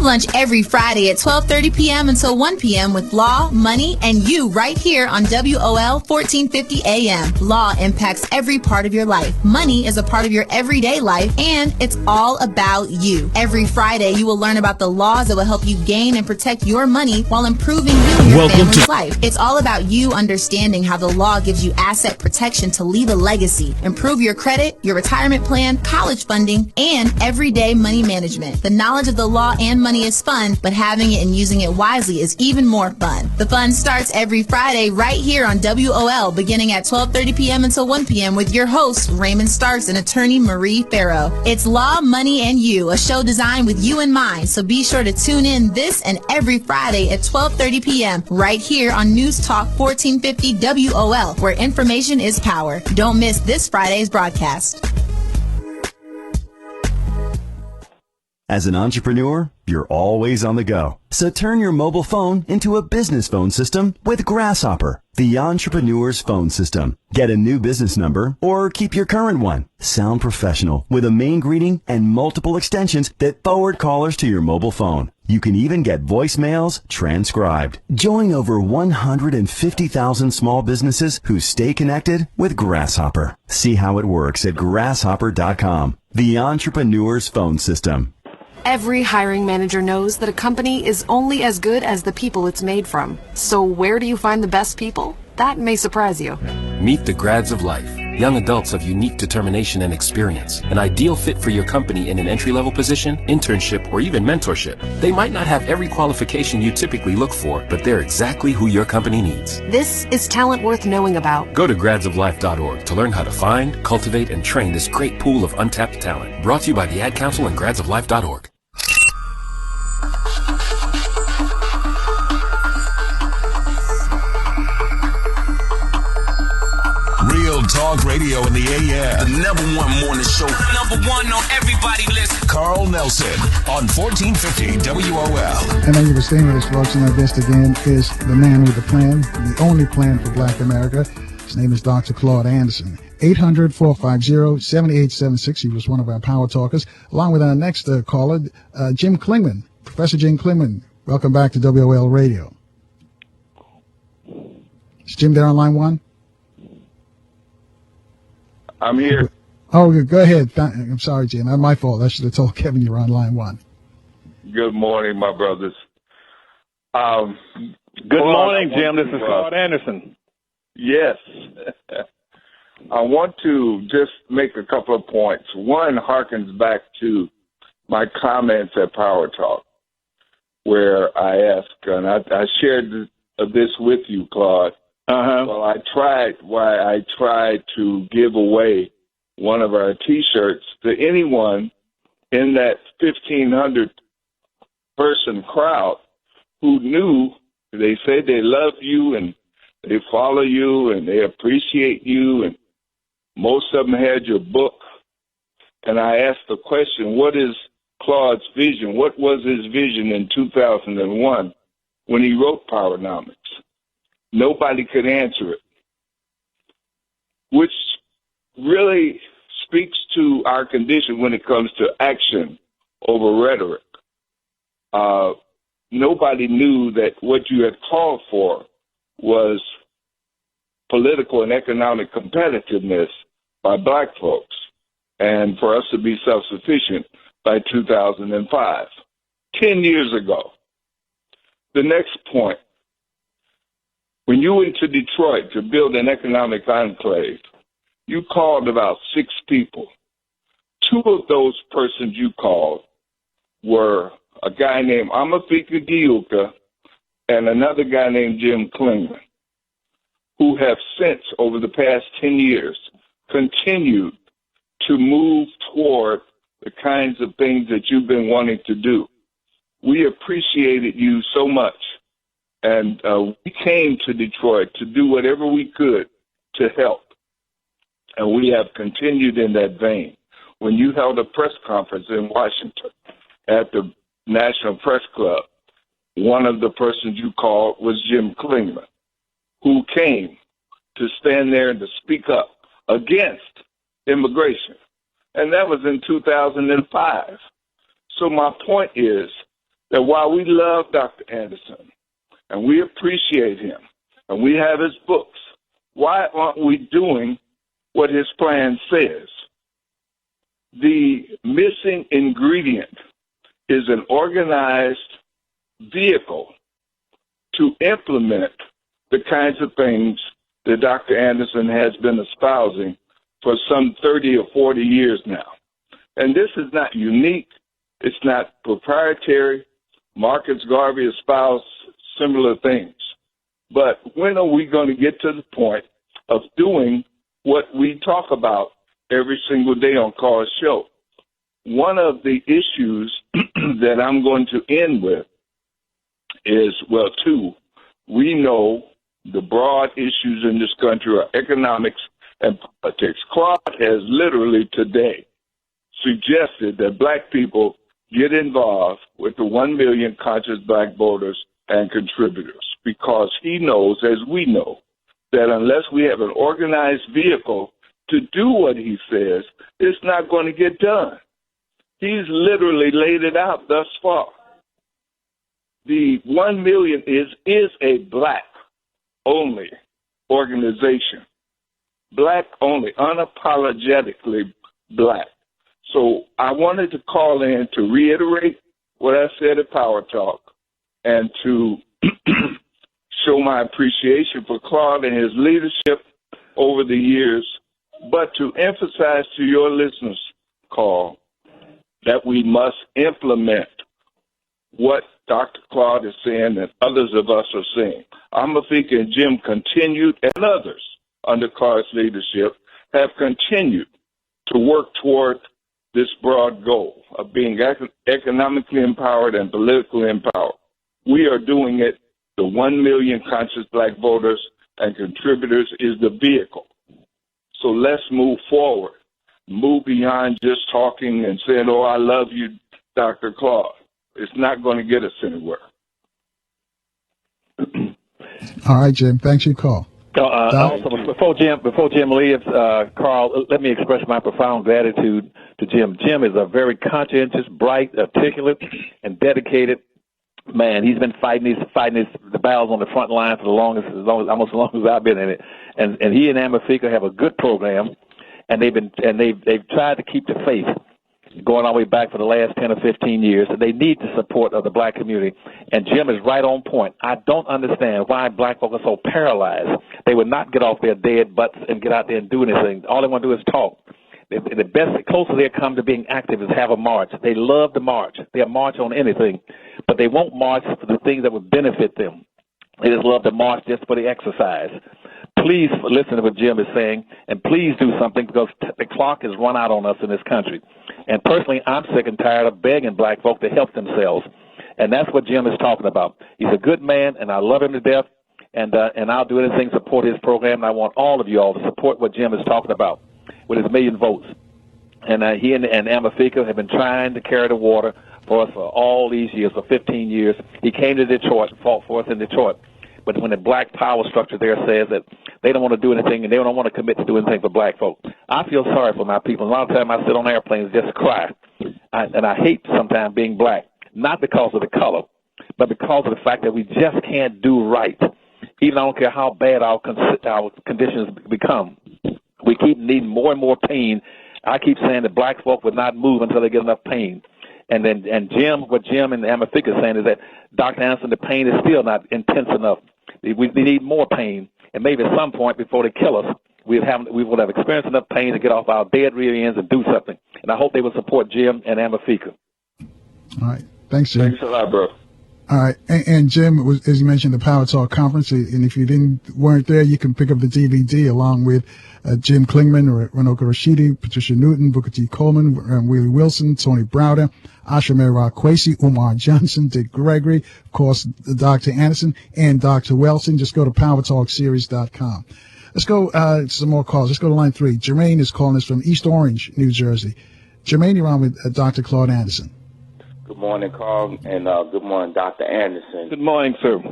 Lunch every Friday at 12:30 p.m. until 1 p.m. with Law, Money, and You right here on WOL 1450 AM. Law impacts every part of your life. Money is a part of your everyday life, and it's all about you. Every Friday, you will learn about the laws that will help you gain and protect your money while improving you and your family's life. It's all about you understanding how the law gives you asset protection to leave a legacy, improve your credit, your retirement plan, college funding, and everyday money management. The knowledge of the law and money is fun, but having it and using it wisely is even more fun. The fun starts every Friday right here on WOL, beginning at 12:30 p.m. until 1 p.m. with your hosts, Raymond Starks and attorney Marie Farrow. It's Law, Money, and You, a show designed with you in mind, so be sure to tune in this and every Friday at 12:30 p.m. right here on News Talk 1450 WOL, where information is power. Don't miss this Friday's broadcast. As an entrepreneur, you're always on the go. So turn your mobile phone into a business phone system with Grasshopper, the entrepreneur's phone system. Get a new business number or keep your current one. Sound professional with a main greeting and multiple extensions that forward callers to your mobile phone. You can even get voicemails transcribed. Join over 150,000 small businesses who stay connected with Grasshopper. See how it works at grasshopper.com. The entrepreneur's phone system. Every hiring manager knows that a company is only as good as the people it's made from. So where do you find the best people? That may surprise you. Meet the grads of life. Young adults of unique determination and experience. An ideal fit for your company in an entry-level position, internship, or even mentorship. They might not have every qualification you typically look for, but they're exactly who your company needs. This is talent worth knowing about. Go to gradsoflife.org to learn how to find, cultivate, and train this great pool of untapped talent. Brought to you by the Ad Council and gradsoflife.org. Real Talk Radio in the AM. The #1 morning show. #1 on everybody listen. Carl Nelson on 1450 WOL. And thank you for staying with us, folks. And our guest again is the man with the plan, the only plan for Black America. His name is Dr. Claud Anderson. 800-450-7876. He was one of our power talkers, along with our next caller, Jim Klingman. Professor Jim Klingman, welcome back to WOL Radio. Is Jim there on line one? I'm here. Oh, go ahead. I'm sorry, Jim. That's my fault. I should have told Kevin you were on line one. Good morning, my brothers. Good morning, Jim. This is Claud Anderson. Yes. I want to just make a couple of points. One harkens back to my comments at Power Talk, where I asked, and I shared this with you, Claude. Well, I tried to give away one of our T-shirts to anyone in that 1,500 person crowd who knew. They said they love you and they follow you and they appreciate you, and most of them had your book. And I asked the question, what is Claud's vision. What was his vision in 2001 when he wrote Powernomics? Nobody could answer it, which really speaks to our condition when it comes to action over rhetoric. Nobody knew that what you had called for was political and economic competitiveness by black folks, and for us to be self-sufficient by 2005, 10 years ago. The next point, when you went to Detroit to build an economic enclave, you called about 6 people. 2 of those persons you called were a guy named Amafika Diuka and another guy named Jim Klingman, who have since, over the past 10 years, continued to move toward the kinds of things that you've been wanting to do. We appreciated you so much, and we came to Detroit to do whatever we could to help, and we have continued in that vein. When you held a press conference in Washington at the National Press Club, one of the persons you called was Jim Klingman, who came to stand there and to speak up against immigration. And that was in 2005. So my point is that while we love Dr. Anderson and we appreciate him and we have his books, why aren't we doing what his plan says? The missing ingredient is an organized vehicle to implement the kinds of things that Dr. Anderson has been espousing for some 30 or 40 years now. And this is not unique. It's not proprietary. Marcus Garvey espoused similar things. But when are we going to get to the point of doing what we talk about every single day on Carl's show? One of the issues that I'm going to end with is, well, 2. We know the broad issues in this country are economics and politics. Claud has literally today suggested that black people get involved with the 1 million conscious black voters and contributors, because he knows, as we know, that unless we have an organized vehicle to do what he says, it's not going to get done. He's literally laid it out thus far. The 1 million is a black-only organization. Black only, unapologetically black. So I wanted to call in to reiterate what I said at Power Talk and to show my appreciation for Claude and his leadership over the years, but to emphasize to your listeners, Carl, that we must implement what Dr. Claude is saying and others of us are saying. Amafika and Jim continued, and others under Claude's leadership have continued to work toward this broad goal of being economically empowered and politically empowered. We are doing it. The 1 million conscious black voters and contributors is the vehicle. So let's move forward. Move beyond just talking and saying, oh, I love you, Dr. Claude. It's not going to get us anywhere. All right, Jim. Thanks for your call. Also, before Jim leaves, Carl, let me express my profound gratitude to Jim. Jim is a very conscientious, bright, articulate, and dedicated man. He's been fighting the battles on the front line for almost as long as I've been in it. And he and Amafika have a good program, and they've tried to keep the faith going all the way back for the last 10 or 15 years, and they need the support of the black community. And Jim is right on point. I don't understand why black folk are so paralyzed. They would not get off their dead butts and get out there and do anything. All they want to do is talk. The closer they come to being active is have a march. They love to march. They'll march on anything, but they won't march for the things that would benefit them. They just love to march just for the exercise. Please listen to what Jim is saying, and please do something, because the clock has run out on us in this country. And personally, I'm sick and tired of begging black folk to help themselves. And that's what Jim is talking about. He's a good man, and I love him to death, and I'll do anything to support his program. And I want all of you all to support what Jim is talking about with his 1 million votes. And he and Amafika have been trying to carry the water for us for all these years, for 15 years. He came to Detroit, fought for us in Detroit. But when the black power structure there says that they don't want to do anything and they don't want to commit to do anything for black folk, I feel sorry for my people. A lot of times I sit on airplanes and just cry. And I hate sometimes being black, not because of the color, but because of the fact that we just can't do right. Even I don't care how bad our conditions become. We keep needing more and more pain. I keep saying that black folk would not move until they get enough pain. And what Jim and Amafika is saying is that, Dr. Anderson, the pain is still not intense enough. We need more pain. And maybe at some point before they kill us, we would have experienced enough pain to get off our dead rear ends and do something. And I hope they will support Jim and Amafika. All right. Thanks, Jim. Thanks a lot, bro. All right. And Jim, as you mentioned, the Power Talk Conference. And if you weren't there, you can pick up the DVD along with Jim Klingman, Ranoka Rashidi, Patricia Newton, Booker T. Coleman, Willie Wilson, Tony Browder, Asha Mera Kwesi, Umar Johnson, Dick Gregory, of course, Dr. Anderson, and Dr. Wilson. Just go to PowerTalkSeries.com. Let's go some more calls. Let's go to line 3. Jermaine is calling us from East Orange, New Jersey. Jermaine, you're on with Dr. Claud Anderson. Good morning, Carl, and good morning, Dr. Anderson. Good morning, sir.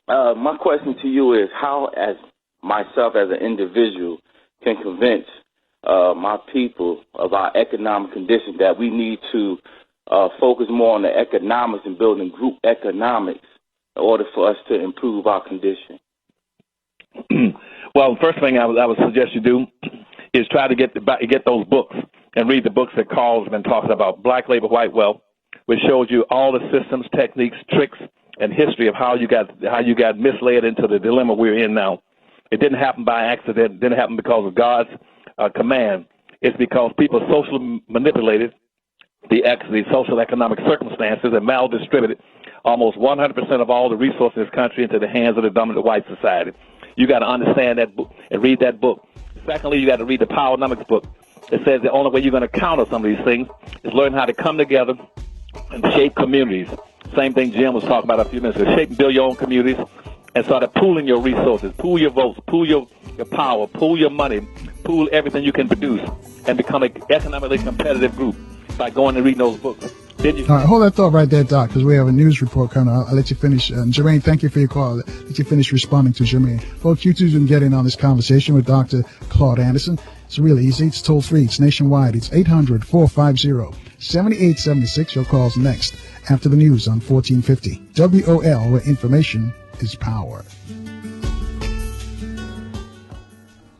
My question to you is how, as myself as an individual, can convince my people of our economic condition that we need to focus more on the economics and building group economics in order for us to improve our condition? Well, the first thing I would suggest you do is try to get those books and read the books that Carl's been talking about, Black Labor, White Wealth, which shows you all the systems, techniques, tricks, and history of how you got misled into the dilemma we're in now. It didn't happen by accident. It didn't happen because of God's command. It's because people socially manipulated the social economic circumstances and maldistributed almost 100% of all the resources in this country into the hands of the dominant white society. You got to understand that book and read that book. Secondly, you got to read the Powernomics book. It says the only way you're going to counter some of these things is learn how to come together and shape communities. Same thing Jim was talking about a few minutes ago. Shape and build your own communities and start pooling your resources, pool your votes, pool your power, pool your money, pool everything you can produce, and become an economically competitive group by going and reading those books. All right, hold that thought right there, Doc, because we have a news report coming. I'll let you finish. Jermaine, thank you for your call. I'll let you finish responding to Jermaine. Folks, you two can get in on this conversation with Dr. Claud Anderson. It's really easy. It's toll free. It's nationwide. It's 800-450-7876. Your call's next after the news on 1450 WOL, where information is power.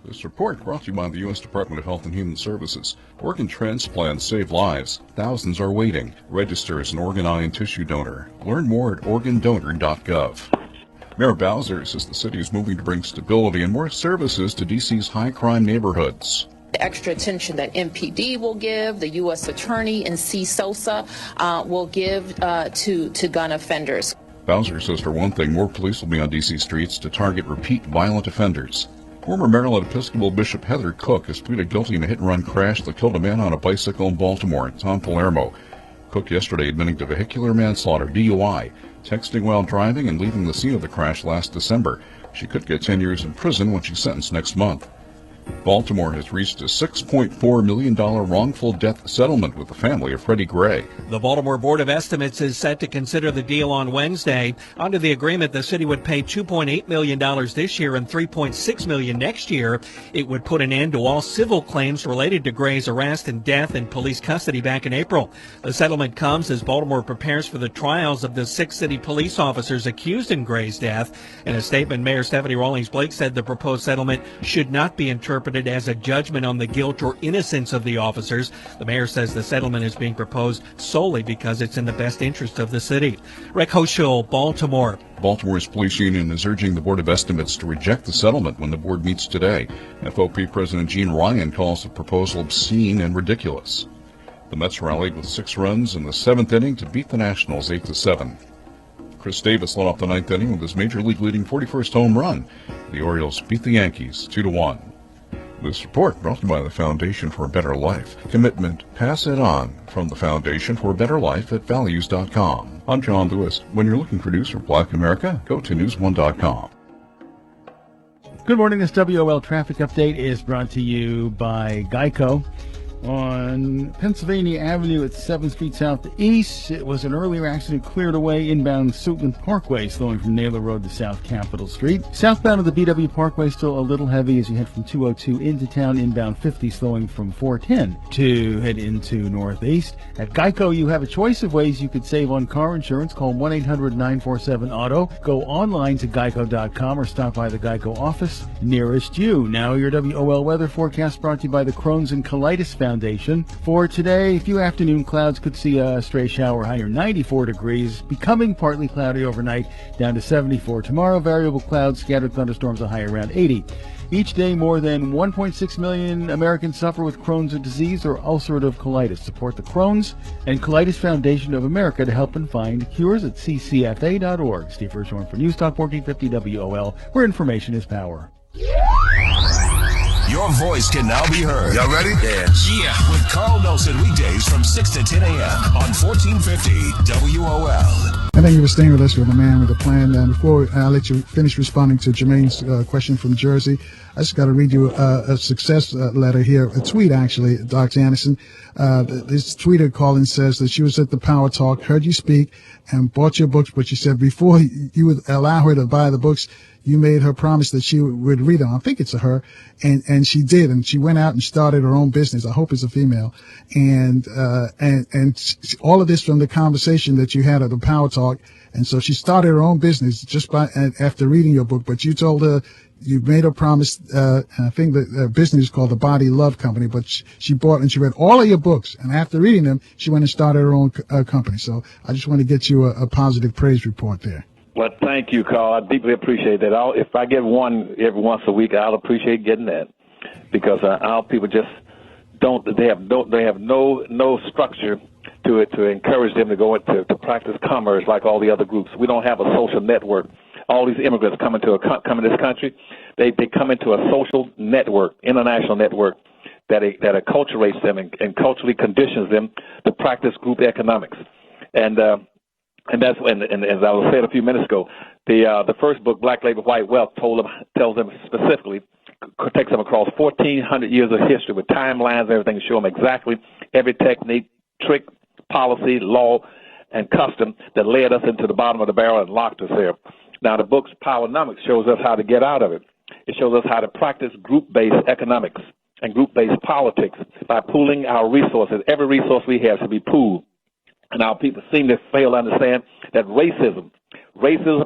This report brought to you by the U.S. Department of Health and Human Services. Organ transplants save lives. Thousands are waiting. Register as an organ, eye, and tissue donor. Learn more at organdonor.gov. Mayor Bowser says the city is moving to bring stability and more services to D.C.'s high-crime neighborhoods. The extra attention that MPD will give, the U.S. Attorney and C. Sosa will give to gun offenders. Bowser says, for one thing, more police will be on D.C. streets to target repeat violent offenders. Former Maryland Episcopal Bishop Heather Cook has pleaded guilty in a hit-and-run crash that killed a man on a bicycle in Baltimore. Tom Palermo. Cook yesterday admitting to vehicular manslaughter, DUI, texting while driving, and leaving the scene of the crash last December. She could get 10 years in prison when she's sentenced next month. Baltimore has reached a $6.4 million wrongful death settlement with the family of Freddie Gray. The Baltimore Board of Estimates is set to consider the deal on Wednesday. Under the agreement, the city would pay $2.8 million this year and $3.6 million next year. It would put an end to all civil claims related to Gray's arrest and death in police custody back in April. The settlement comes as Baltimore prepares for the trials of the 6 city police officers accused in Gray's death. In a statement, Mayor Stephanie Rawlings Blake said the proposed settlement should not be interpreted as a judgment on the guilt or innocence of the officers. The mayor says the settlement is being proposed solely because it's in the best interest of the city. Rick Hochul, Baltimore. Baltimore's police union is urging the Board of Estimates to reject the settlement when the board meets today. FOP President Gene Ryan calls the proposal obscene and ridiculous. The Mets rallied with 6 runs in the 7th inning to beat the Nationals 8-7. Chris Davis led off the 9th inning with his major league leading 41st home run. The Orioles beat the Yankees 2-1. This report brought to you by the Foundation for a Better Life. Commitment, pass it on. From the Foundation for a Better Life at values.com. I'm John Lewis. When you're looking for news from Black America, go to news1.com. Good morning. This WOL traffic update is brought to you by Geico. On Pennsylvania Avenue at 7th Street Southeast, it was an earlier accident cleared away inbound Suitland Parkway, slowing from Naylor Road to South Capitol Street. Southbound of the BW Parkway still a little heavy as you head from 202 into town, inbound 50, slowing from 410 to head into Northeast. At Geico, you have a choice of ways you could save on car insurance. Call 1-800-947-AUTO. Go online to geico.com or stop by the Geico office nearest you. Now your WOL weather forecast brought to you by the Crohn's and Colitis Foundation. For today, a few afternoon clouds, could see a stray shower, high near 94 degrees, becoming partly cloudy overnight, down to 74. Tomorrow, variable clouds, scattered thunderstorms, a high around 80. Each day, more than 1.6 million Americans suffer with Crohn's disease or ulcerative colitis. Support the Crohn's and Colitis Foundation of America to help and find cures at ccfa.org. Steve Hirschhorn for News Talk 1450 WOL, where information is power. Your voice can now be heard. Y'all ready? Yeah. With Carl Nelson weekdays from 6 to 10 a.m. on 1450 WOL. I thank you for staying with us with the man with a plan. Before I let you finish responding to Jermaine's question from Jersey, I just got to read you a success letter here, a tweet actually, Dr. Anderson. This tweeter calling says that she was at the Power Talk, heard you speak, and bought your books, but she said before you would allow her to buy the books, you made her promise that she would read them. I think it's a her, and she did, and she went out and started her own business. I hope it's a female, and all of this from the conversation that you had at the Power Talk, and so she started her own business just after reading your book. But you told her, you made her promise. I think the business is called the Body Love Company, but she bought and she read all of your books, and after reading them, she went and started her own company. So I just want to get you a positive praise report there. Well, thank you, Carl. I deeply appreciate that. If I get one every once a week, I'll appreciate getting that, because our people just don't. They have no structure to it to encourage them to go into to practice commerce like all the other groups. We don't have a social network. All these immigrants come into this country, they come into a social network, international network that acculturates them and culturally conditions them to practice group economics, and that's and as I was saying a few minutes ago, the first book, Black Labor, White Wealth, tells them specifically, takes them across 1,400 years of history with timelines and everything to show them exactly every technique, trick, policy, law, and custom that led us into the bottom of the barrel and locked us there. Now, the book's Powernomics shows us how to get out of it. It shows us how to practice group-based economics and group-based politics by pooling our resources. Every resource we have should be pooled. And our people seem to fail to understand that racism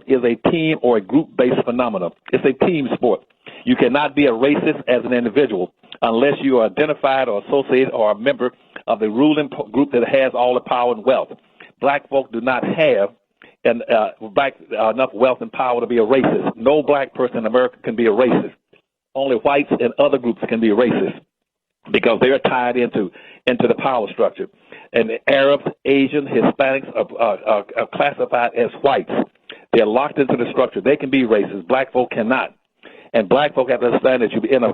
is a team or a group-based phenomenon. It's a team sport. You cannot be a racist as an individual unless you are identified or associated or a member of the ruling group that has all the power and wealth. Black folk do not have enough wealth and power to be a racist. No black person in America can be a racist. Only whites and other groups can be racist because they are tied into the power structure. And the Arabs, Asians, Hispanics are classified as whites. They're locked into the structure. They can be racist. Black folk cannot. And black folk have to understand that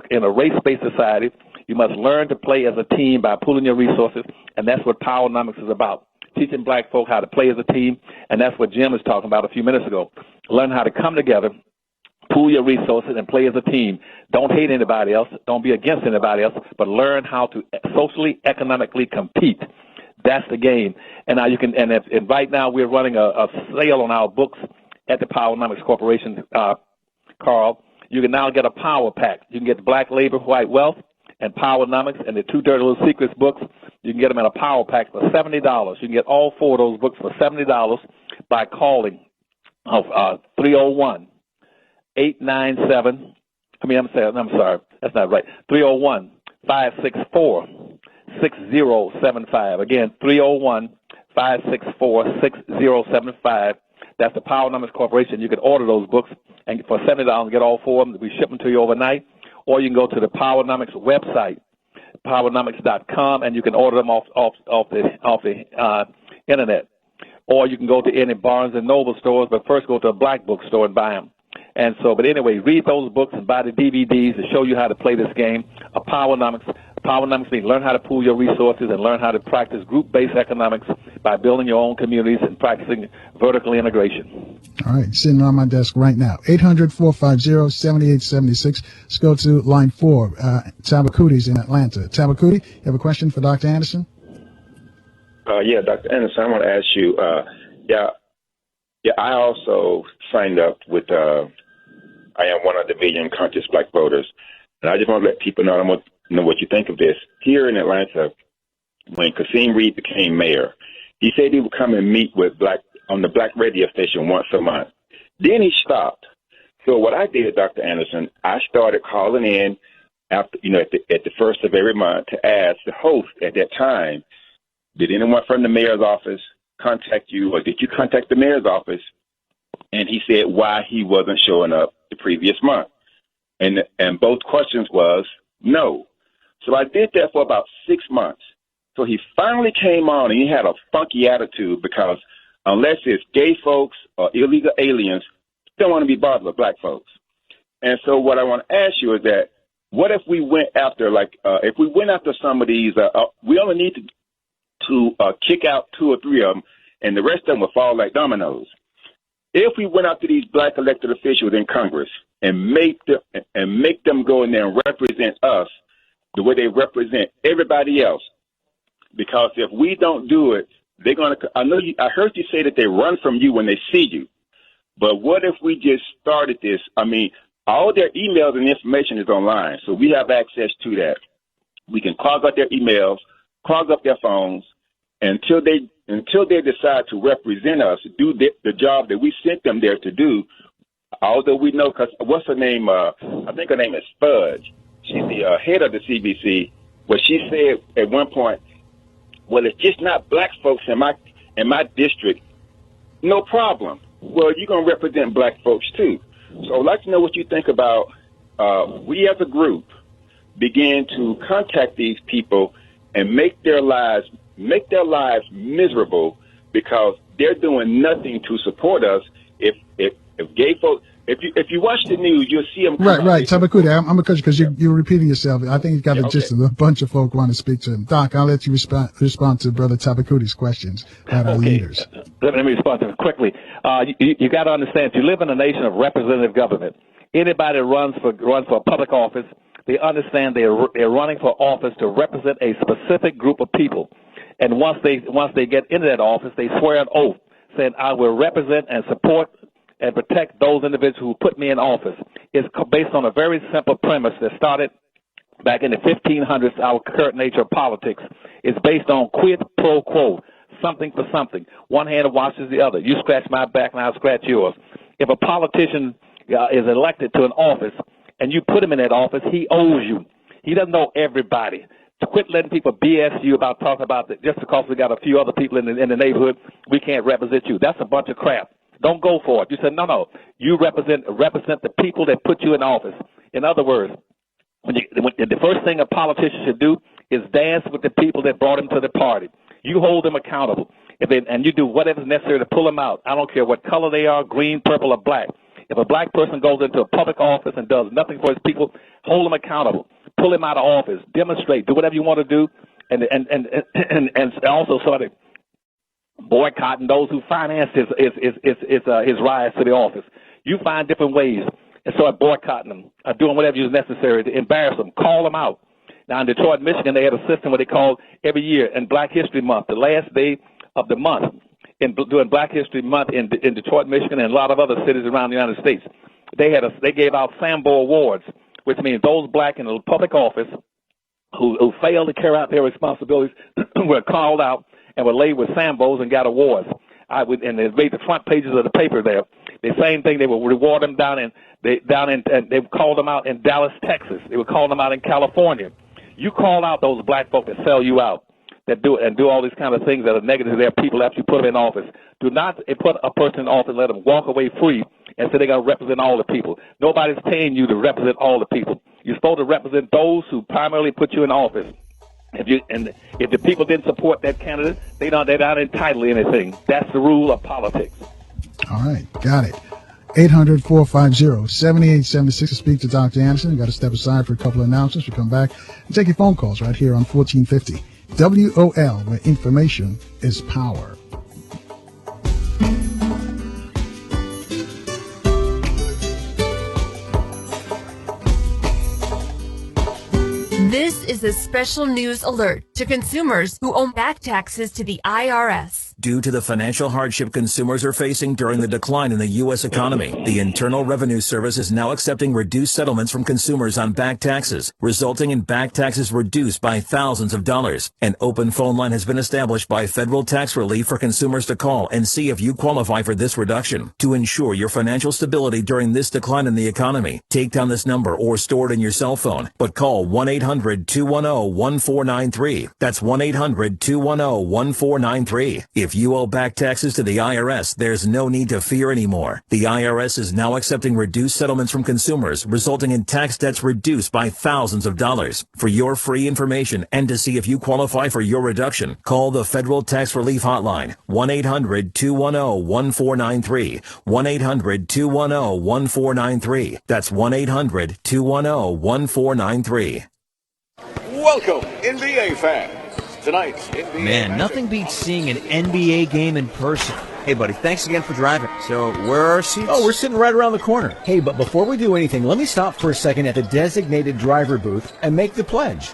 in a race-based society, you must learn to play as a team by pooling your resources, and that's what Powernomics is about. Teaching black folk how to play as a team, and that's what Jim was talking about a few minutes ago. Learn how to come together, pool your resources, and play as a team. Don't hate anybody else. Don't be against anybody else, but learn how to socially, economically compete. That's the game. And now you can, and right now we're running a sale on our books at the Powernomics Corporation, Carl. You can now get a power pack. You can get Black Labor, White Wealth, and Powernomics, and the Two Dirty Little Secrets books. You can get them in a power pack for $70. You can get all four of those books for $70 by calling 301-897. I'm sorry, that's not right. 301-564-6075. Again, 301-564-6075. That's the Powernomics Corporation. You can order those books and for $70 get all four of them. We ship them to you overnight. Or you can go to the Powernomics website, powernomics.com, and you can order them off the internet. Or you can go to any Barnes and Noble stores, but first go to a black bookstore and buy them. And so, but anyway, read those books and buy the DVDs to show you how to play this game of Powernomics. Powernomics means learn how to pool your resources and learn how to practice group-based economics by building your own communities and practicing vertical integration. All right, sitting on my desk right now. 800-450-7876. Let's go to line 4. Tabakuti's in Atlanta. Tabakuti, you have a question for Dr. Anderson? Yeah, Dr. Anderson, I want to ask you, I also signed up with, I am one of the million conscious black voters, and I just want to let people know, I want to know what you think of this. Here in Atlanta, when Kasim Reed became mayor, he said he would come and meet with on the black radio station once a month. Then he stopped. So what I did, Dr. Anderson, I started calling in after, at the first of every month to ask the host at that time, did anyone from the mayor's office contact you, or did you contact the mayor's office? And he said why he wasn't showing up the previous month. And both questions was no. So I did that for about 6 months. So he finally came on, and he had a funky attitude because unless it's gay folks or illegal aliens, don't want to be bothered with black folks. And so what I want to ask you is that, what if we went after, if we went after some of these, we only need to kick out 2 or 3 of them, and the rest of them will fall like dominoes. If we went after these black elected officials in Congress and make them go in there and represent us the way they represent everybody else, because if we don't do it, they're gonna. I heard you say that they run from you when they see you. But what if we just started this? I mean, all their emails and information is online, so we have access to that. We can clog up their emails, clog up their phones, until they decide to represent us, do the job that we sent them there to do. Although we know, because what's her name? I think her name is Fudge. She's the head of the CBC. But she said at one point, well, it's just not black folks in my district. No problem. Well, you're going to represent black folks, too. So I'd like to know what you think about we as a group begin to contact these people and make their lives miserable because they're doing nothing to support us. If gay folks, if you watch the news, you'll see them. Right. Tabakuti, I'm going to cut you because you're repeating yourself. I think you got the gist of it. A bunch of folk want to speak to him. Doc, I'll let you respond to Brother Tabakuti's questions about our leaders. Let me respond to it quickly. You got to understand, you live in a nation of representative government. Anybody that runs for public office, they understand they're running for office to represent a specific group of people. And once they get into that office, they swear an oath saying, I will represent and support and protect those individuals who put me in office. It's based on a very simple premise that started back in the 1500s, our current nature of politics. It's based on quid pro quo, something for something. One hand washes the other. You scratch my back and I'll scratch yours. If a politician is elected to an office and you put him in that office, he owes you. He doesn't know everybody. To quit letting people BS you about talking about that just because we got a few other people in the neighborhood, we can't represent you. That's a bunch of crap. Don't go for it. You said, no. You represent the people that put you in office. In other words, the first thing a politician should do is dance with the people that brought him to the party. You hold them accountable. And you do whatever is necessary to pull them out. I don't care what color they are, green, purple, or black. If a black person goes into a public office and does nothing for his people, hold them accountable. Pull him out of office. Demonstrate. Do whatever you want to do. And also sort of boycotting those who financed his rise to the office. You find different ways and start boycotting them, doing whatever is necessary to embarrass them. Call them out. Now, in Detroit, Michigan, they had a system where they called every year in Black History Month, the last day of the month, during Black History Month in Detroit, Michigan, and a lot of other cities around the United States. They gave out Sambo Awards, which means those black in the public office who failed to carry out their responsibilities were called out and were laid with Sambos and got awards. And they made the front pages of the paper there. The same thing, they would reward them and they called them out in Dallas, Texas. They would call them out in California. You call out those black folk that sell you out, that do all these kind of things that are negative to their people after you put them in office. Do not put a person in office and let them walk away free and say they're going to represent all the people. Nobody's paying you to represent all the people. You're supposed to represent those who primarily put you in office. If the people didn't support that candidate, they're not entitled to anything. That's the rule of politics. All right, got it. 800-450-7876 to speak to Dr. Anderson. We've got to step aside for a couple of announcements. We'll come back and take your phone calls right here on 1450 WOL, where information is power. This is a special news alert to consumers who owe back taxes to the IRS. Due to the financial hardship consumers are facing during the decline in the U.S. economy, the Internal Revenue Service is now accepting reduced settlements from consumers on back taxes, resulting in back taxes reduced by thousands of dollars. An open phone line has been established by Federal Tax Relief for consumers to call and see if you qualify for this reduction. To ensure your financial stability during this decline in the economy, take down this number or store it in your cell phone, but call 1-800-210-1493. That's 1-800-210-1493. If you owe back taxes to the IRS, there's no need to fear anymore. The IRS is now accepting reduced settlements from consumers, resulting in tax debts reduced by thousands of dollars. For your free information and to see if you qualify for your reduction, call the Federal Tax Relief Hotline, 1-800-210-1493, 1-800-210-1493. That's 1-800-210-1493. Welcome, NBA fans. Tonight's NBA. Man, nothing beats seeing an NBA game in person. Hey, buddy, thanks again for driving. So, where are our seats? Oh, we're sitting right around the corner. Hey, but before we do anything, let me stop for a second at the designated driver booth and make the pledge.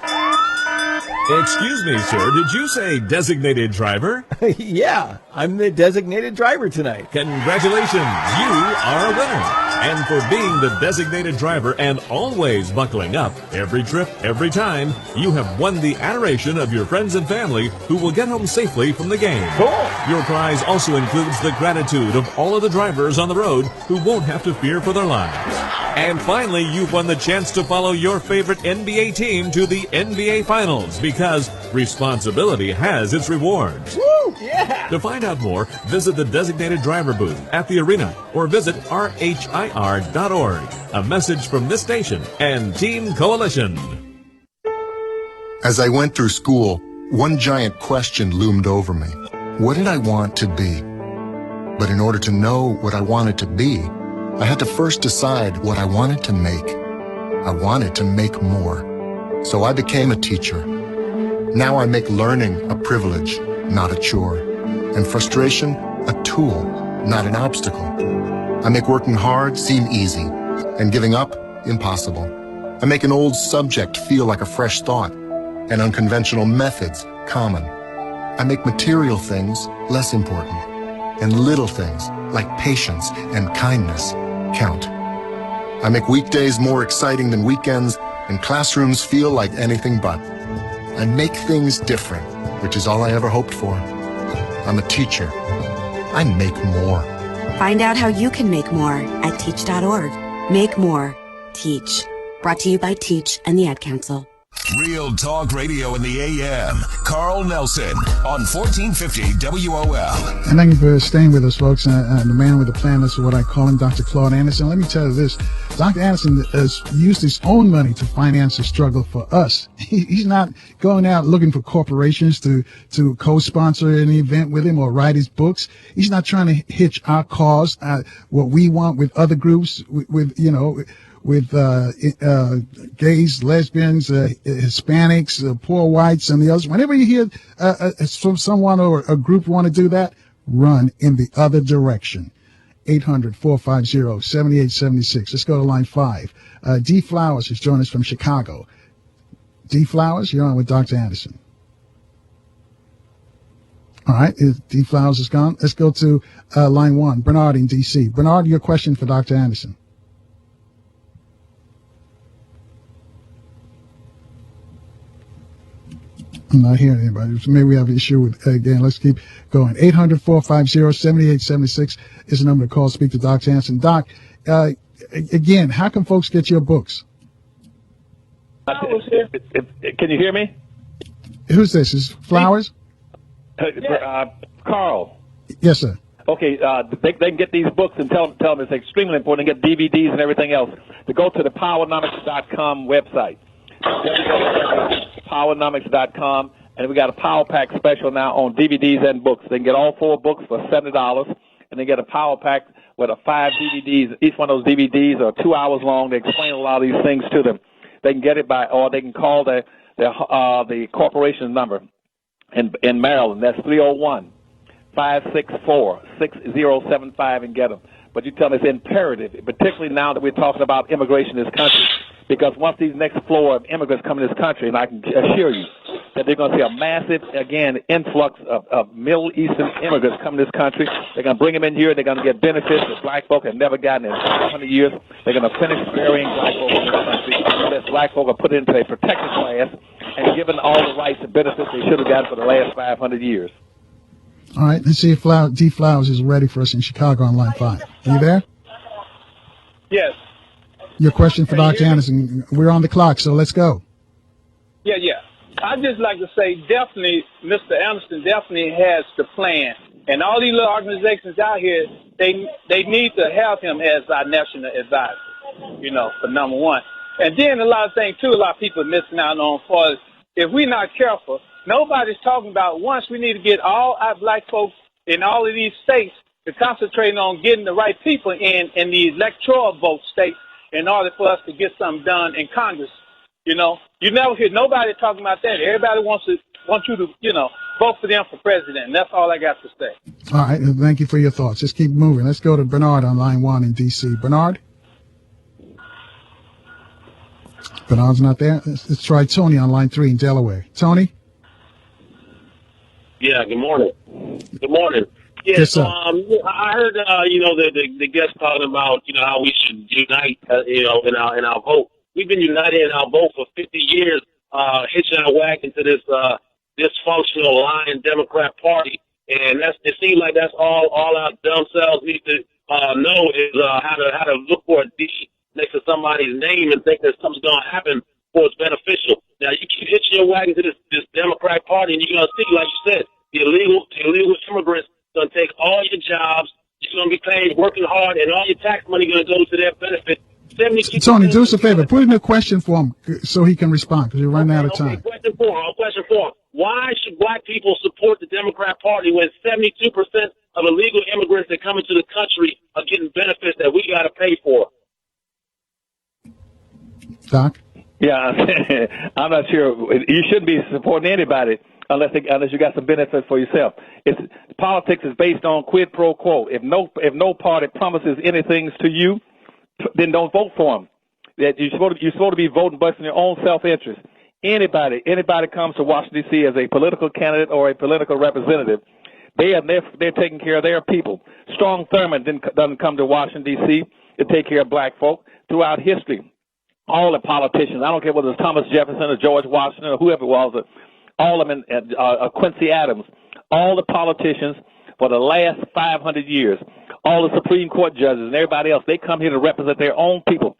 Excuse me, sir. Did you say designated driver? Yeah, I'm the designated driver tonight. Congratulations. You are a winner. And for being the designated driver and always buckling up, every trip, every time, you have won the adoration of your friends and family who will get home safely from the game. Cool. Your prize also includes the gratitude of all of the drivers on the road who won't have to fear for their lives. And finally, you've won the chance to follow your favorite NBA team to the NBA Finals because responsibility has its rewards. Woo! Yeah! To find out more, visit the designated driver booth at the arena or visit rhir.org. A message from this station and Team Coalition. As I went through school, one giant question loomed over me. What did I want to be? But in order to know what I wanted to be, I had to first decide what I wanted to make. I wanted to make more. So I became a teacher. Now I make learning a privilege, not a chore, and frustration a tool, not an obstacle. I make working hard seem easy, and giving up impossible. I make an old subject feel like a fresh thought, and unconventional methods common. I make material things less important, and little things like patience and kindness count. I make weekdays more exciting than weekends, and classrooms feel like anything but. I make things different, which is all I ever hoped for. I'm a teacher. I make more. Find out how you can make more at teach.org. Make more. Teach. Brought to you by Teach and the Ad Council. Real Talk Radio in the AM. Carl Nelson on 1450 WOL. And thank you for staying with us, folks. The man with the plan, that's what I call him, Dr. Claud Anderson. Let me tell you this. Dr. Anderson has used his own money to finance the struggle for us. He's not going out looking for corporations to co-sponsor any event with him or write his books. He's not trying to hitch our cause, what we want with other groups, with gays, lesbians, Hispanics, poor whites, and the others. Whenever you hear from someone or a group want to do that, run in the other direction. 800-450-7876. Let's go to line 5. D. Flowers has joined us from Chicago. D. Flowers, you're on with Dr. Anderson. All right, D. Flowers is gone. Let's go to line 1. Bernard in D.C. Bernard, your question for Dr. Anderson. I'm not hearing anybody. So maybe we have an issue with, again, let's keep going. 800-450-7876 is the number to call, speak to Dr. Anderson. Doc, again, how can folks get your books? Can you hear me? Who's this? Is Flowers? Carl. Yes, sir. Okay, they can get these books and tell them it's extremely important to get DVDs and everything else. To go to the Powernomics.com website. Powernomics.com, and we got a Power Pack special now on DVDs and books. They can get all 4 books for $70, and they get a Power Pack with 5 DVDs. Each one of those DVDs are 2 hours long. They explain a lot of these things to them. They can get it by, or they can call the corporation number in Maryland. That's 301-564-6075 and get them. But you tell them it's imperative, particularly now that we're talking about immigration in this country. because once these next flow of immigrants come in this country, and I can assure you that they're going to see a massive, again, influx of Middle Eastern immigrants come to this country. They're going to bring them in here. They're going to get benefits that black folk have never gotten in 500 years. They're going to finish burying black folk in this country unless black folk are put into a protected class and given all the rights and benefits they should have gotten for the last 500 years. All right, let's see if D. Flowers is ready for us in Chicago on line 5. Are you there? Yes. Your question for Dr. Anderson. We're on the clock, so let's go. Yeah. I'd just like to say definitely Mr. Anderson definitely has the plan. And all these little organizations out here, they need to have him as our national advisor, for number one. And then a lot of things, too, a lot of people are missing out on for us. If we're not careful, nobody's talking about once we need to get all our black folks in all of these states to concentrate on getting the right people in the electoral vote states in order for us to get something done in Congress. You never hear nobody talking about that. Everybody wants you to, vote for them for president. And that's all I got to say. All right. Thank you for your thoughts. Let's keep moving. Let's go to Bernard on line 1 in D.C. Bernard? Bernard's not there. Let's try Tony on line 3 in Delaware. Tony? Yeah, good morning. Good morning. Yeah, yes, so I heard, the guest talking about, how we should unite, in our vote. We've been united in our vote for 50 years, hitching our wagon to this dysfunctional lying Democrat Party, and it seems like that's all our dumb selves need to know is how to look for a D next to somebody's name and think that something's going to happen before it's beneficial. Now you keep hitching your wagon to this Democrat Party, and you're going to see, like you said, the illegal immigrants going to take all your jobs. You're going to be paying, working hard, and all your tax money going to go to their benefit. Tony, do us a favor. Put in a question for him so he can respond because we're running out of time. Question four. Why should black people support the Democrat Party when 72% of illegal immigrants that come into the country are getting benefits that we got to pay for? Doc? Yeah, I'm not sure. You shouldn't be supporting anybody unless you got some benefits for yourself. Politics is based on quid pro quo. If no party promises anything to you, then don't vote for them. That you're supposed to be voting based on your own self-interest. Anybody comes to Washington D.C. as a political candidate or a political representative, they're taking care of their people. Strom Thurmond doesn't come to Washington D.C. to take care of black folk. Throughout history, all the politicians, I don't care whether it's Thomas Jefferson or George Washington or whoever it was, all of them, Quincy Adams, all the politicians for the last 500 years, all the Supreme Court judges and everybody else, they come here to represent their own people.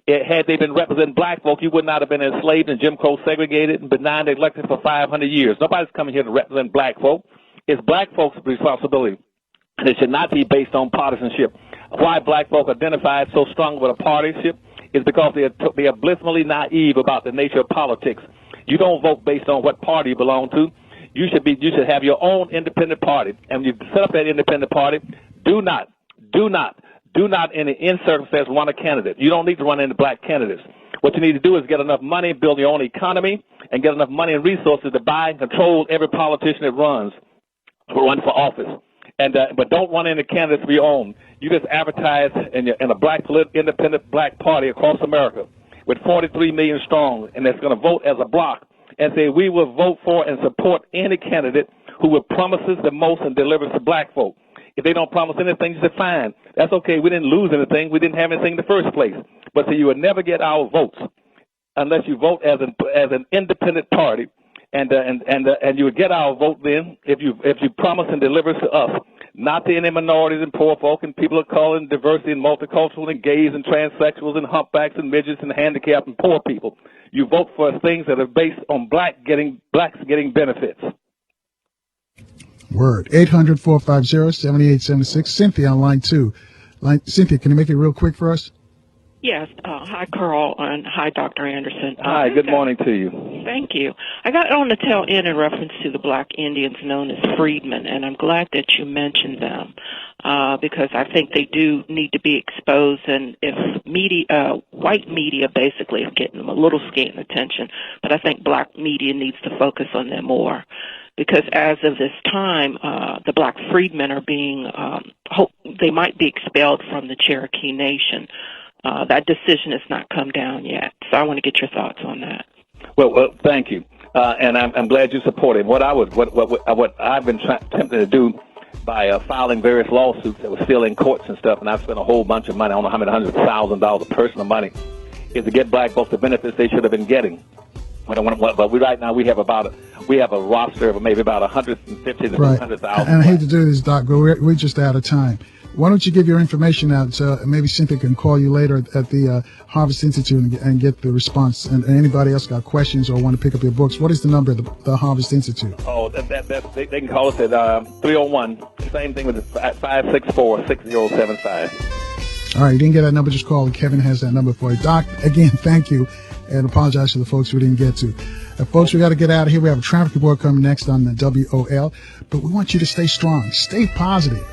Had they been representing black folk, you would not have been enslaved and Jim Crow segregated and benign neglected for 500 years. Nobody's coming here to represent black folk. It's black folks' responsibility. And it should not be based on partisanship. Why black folk identified so strong with a partisanship is because they are blissfully naive about the nature of politics. You don't vote based on what party you belong to. You should have your own independent party. And when you set up that independent party, do not in any circumstance run a candidate. You don't need to run into black candidates. What you need to do is get enough money, build your own economy, and get enough money and resources to buy and control every politician that runs for office. But don't run into candidates of your own. You just advertise in a black independent black party across America with 43 million strong, and that's going to vote as a block and say we will vote for and support any candidate who promises the most and delivers to black folk. If they don't promise anything, you say, fine. That's okay. We didn't lose anything. We didn't have anything in the first place. But so you will never get our votes unless you vote as an independent party, and you will get our vote then if you promise and deliver to us, not to any minorities and poor folk and people of color and diversity and multicultural and gays and transsexuals and humpbacks and midgets and handicapped and poor people. You vote for things that are based on blacks getting benefits. Word. 800-450-7876. Cynthia on line 2. Cynthia, can you make it real quick for us? Yes. Hi, Carl, and hi, Dr. Anderson. Hi, good morning to you. Thank you. I got on the tail end in reference to the black Indians known as freedmen, and I'm glad that you mentioned them because I think they do need to be exposed, and if white media basically is getting them a little scant attention, but I think black media needs to focus on them more. Because as of this time, the black freedmen are being, they might be expelled from the Cherokee Nation. That decision has not come down yet. So I want to get your thoughts on that. Well, thank you, and I'm glad you support it. What I've been attempting to do by filing various lawsuits that were still in courts and stuff, and I've spent a whole bunch of money, I don't know how many hundreds of thousands of dollars of personal money, is to get black folks the benefits they should have been getting. But right now we have a roster of maybe about 150 to 200,000. And I hate to do this, Doc, but we're just out of time. Why don't you give your information out so maybe Cynthia can call you later at the Harvest Institute and get the response. And anybody else got questions or want to pick up your books, what is the number of the Harvest Institute? Oh, they can call us at 301. Same thing with 564-6075. All right, you didn't get that number, just call. Kevin has that number for you. Doc, again, thank you, and apologize to the folks we didn't get to. Folks, we got to get out of here. We have a traffic report coming next on the WOL, but we want you to stay strong, stay positive.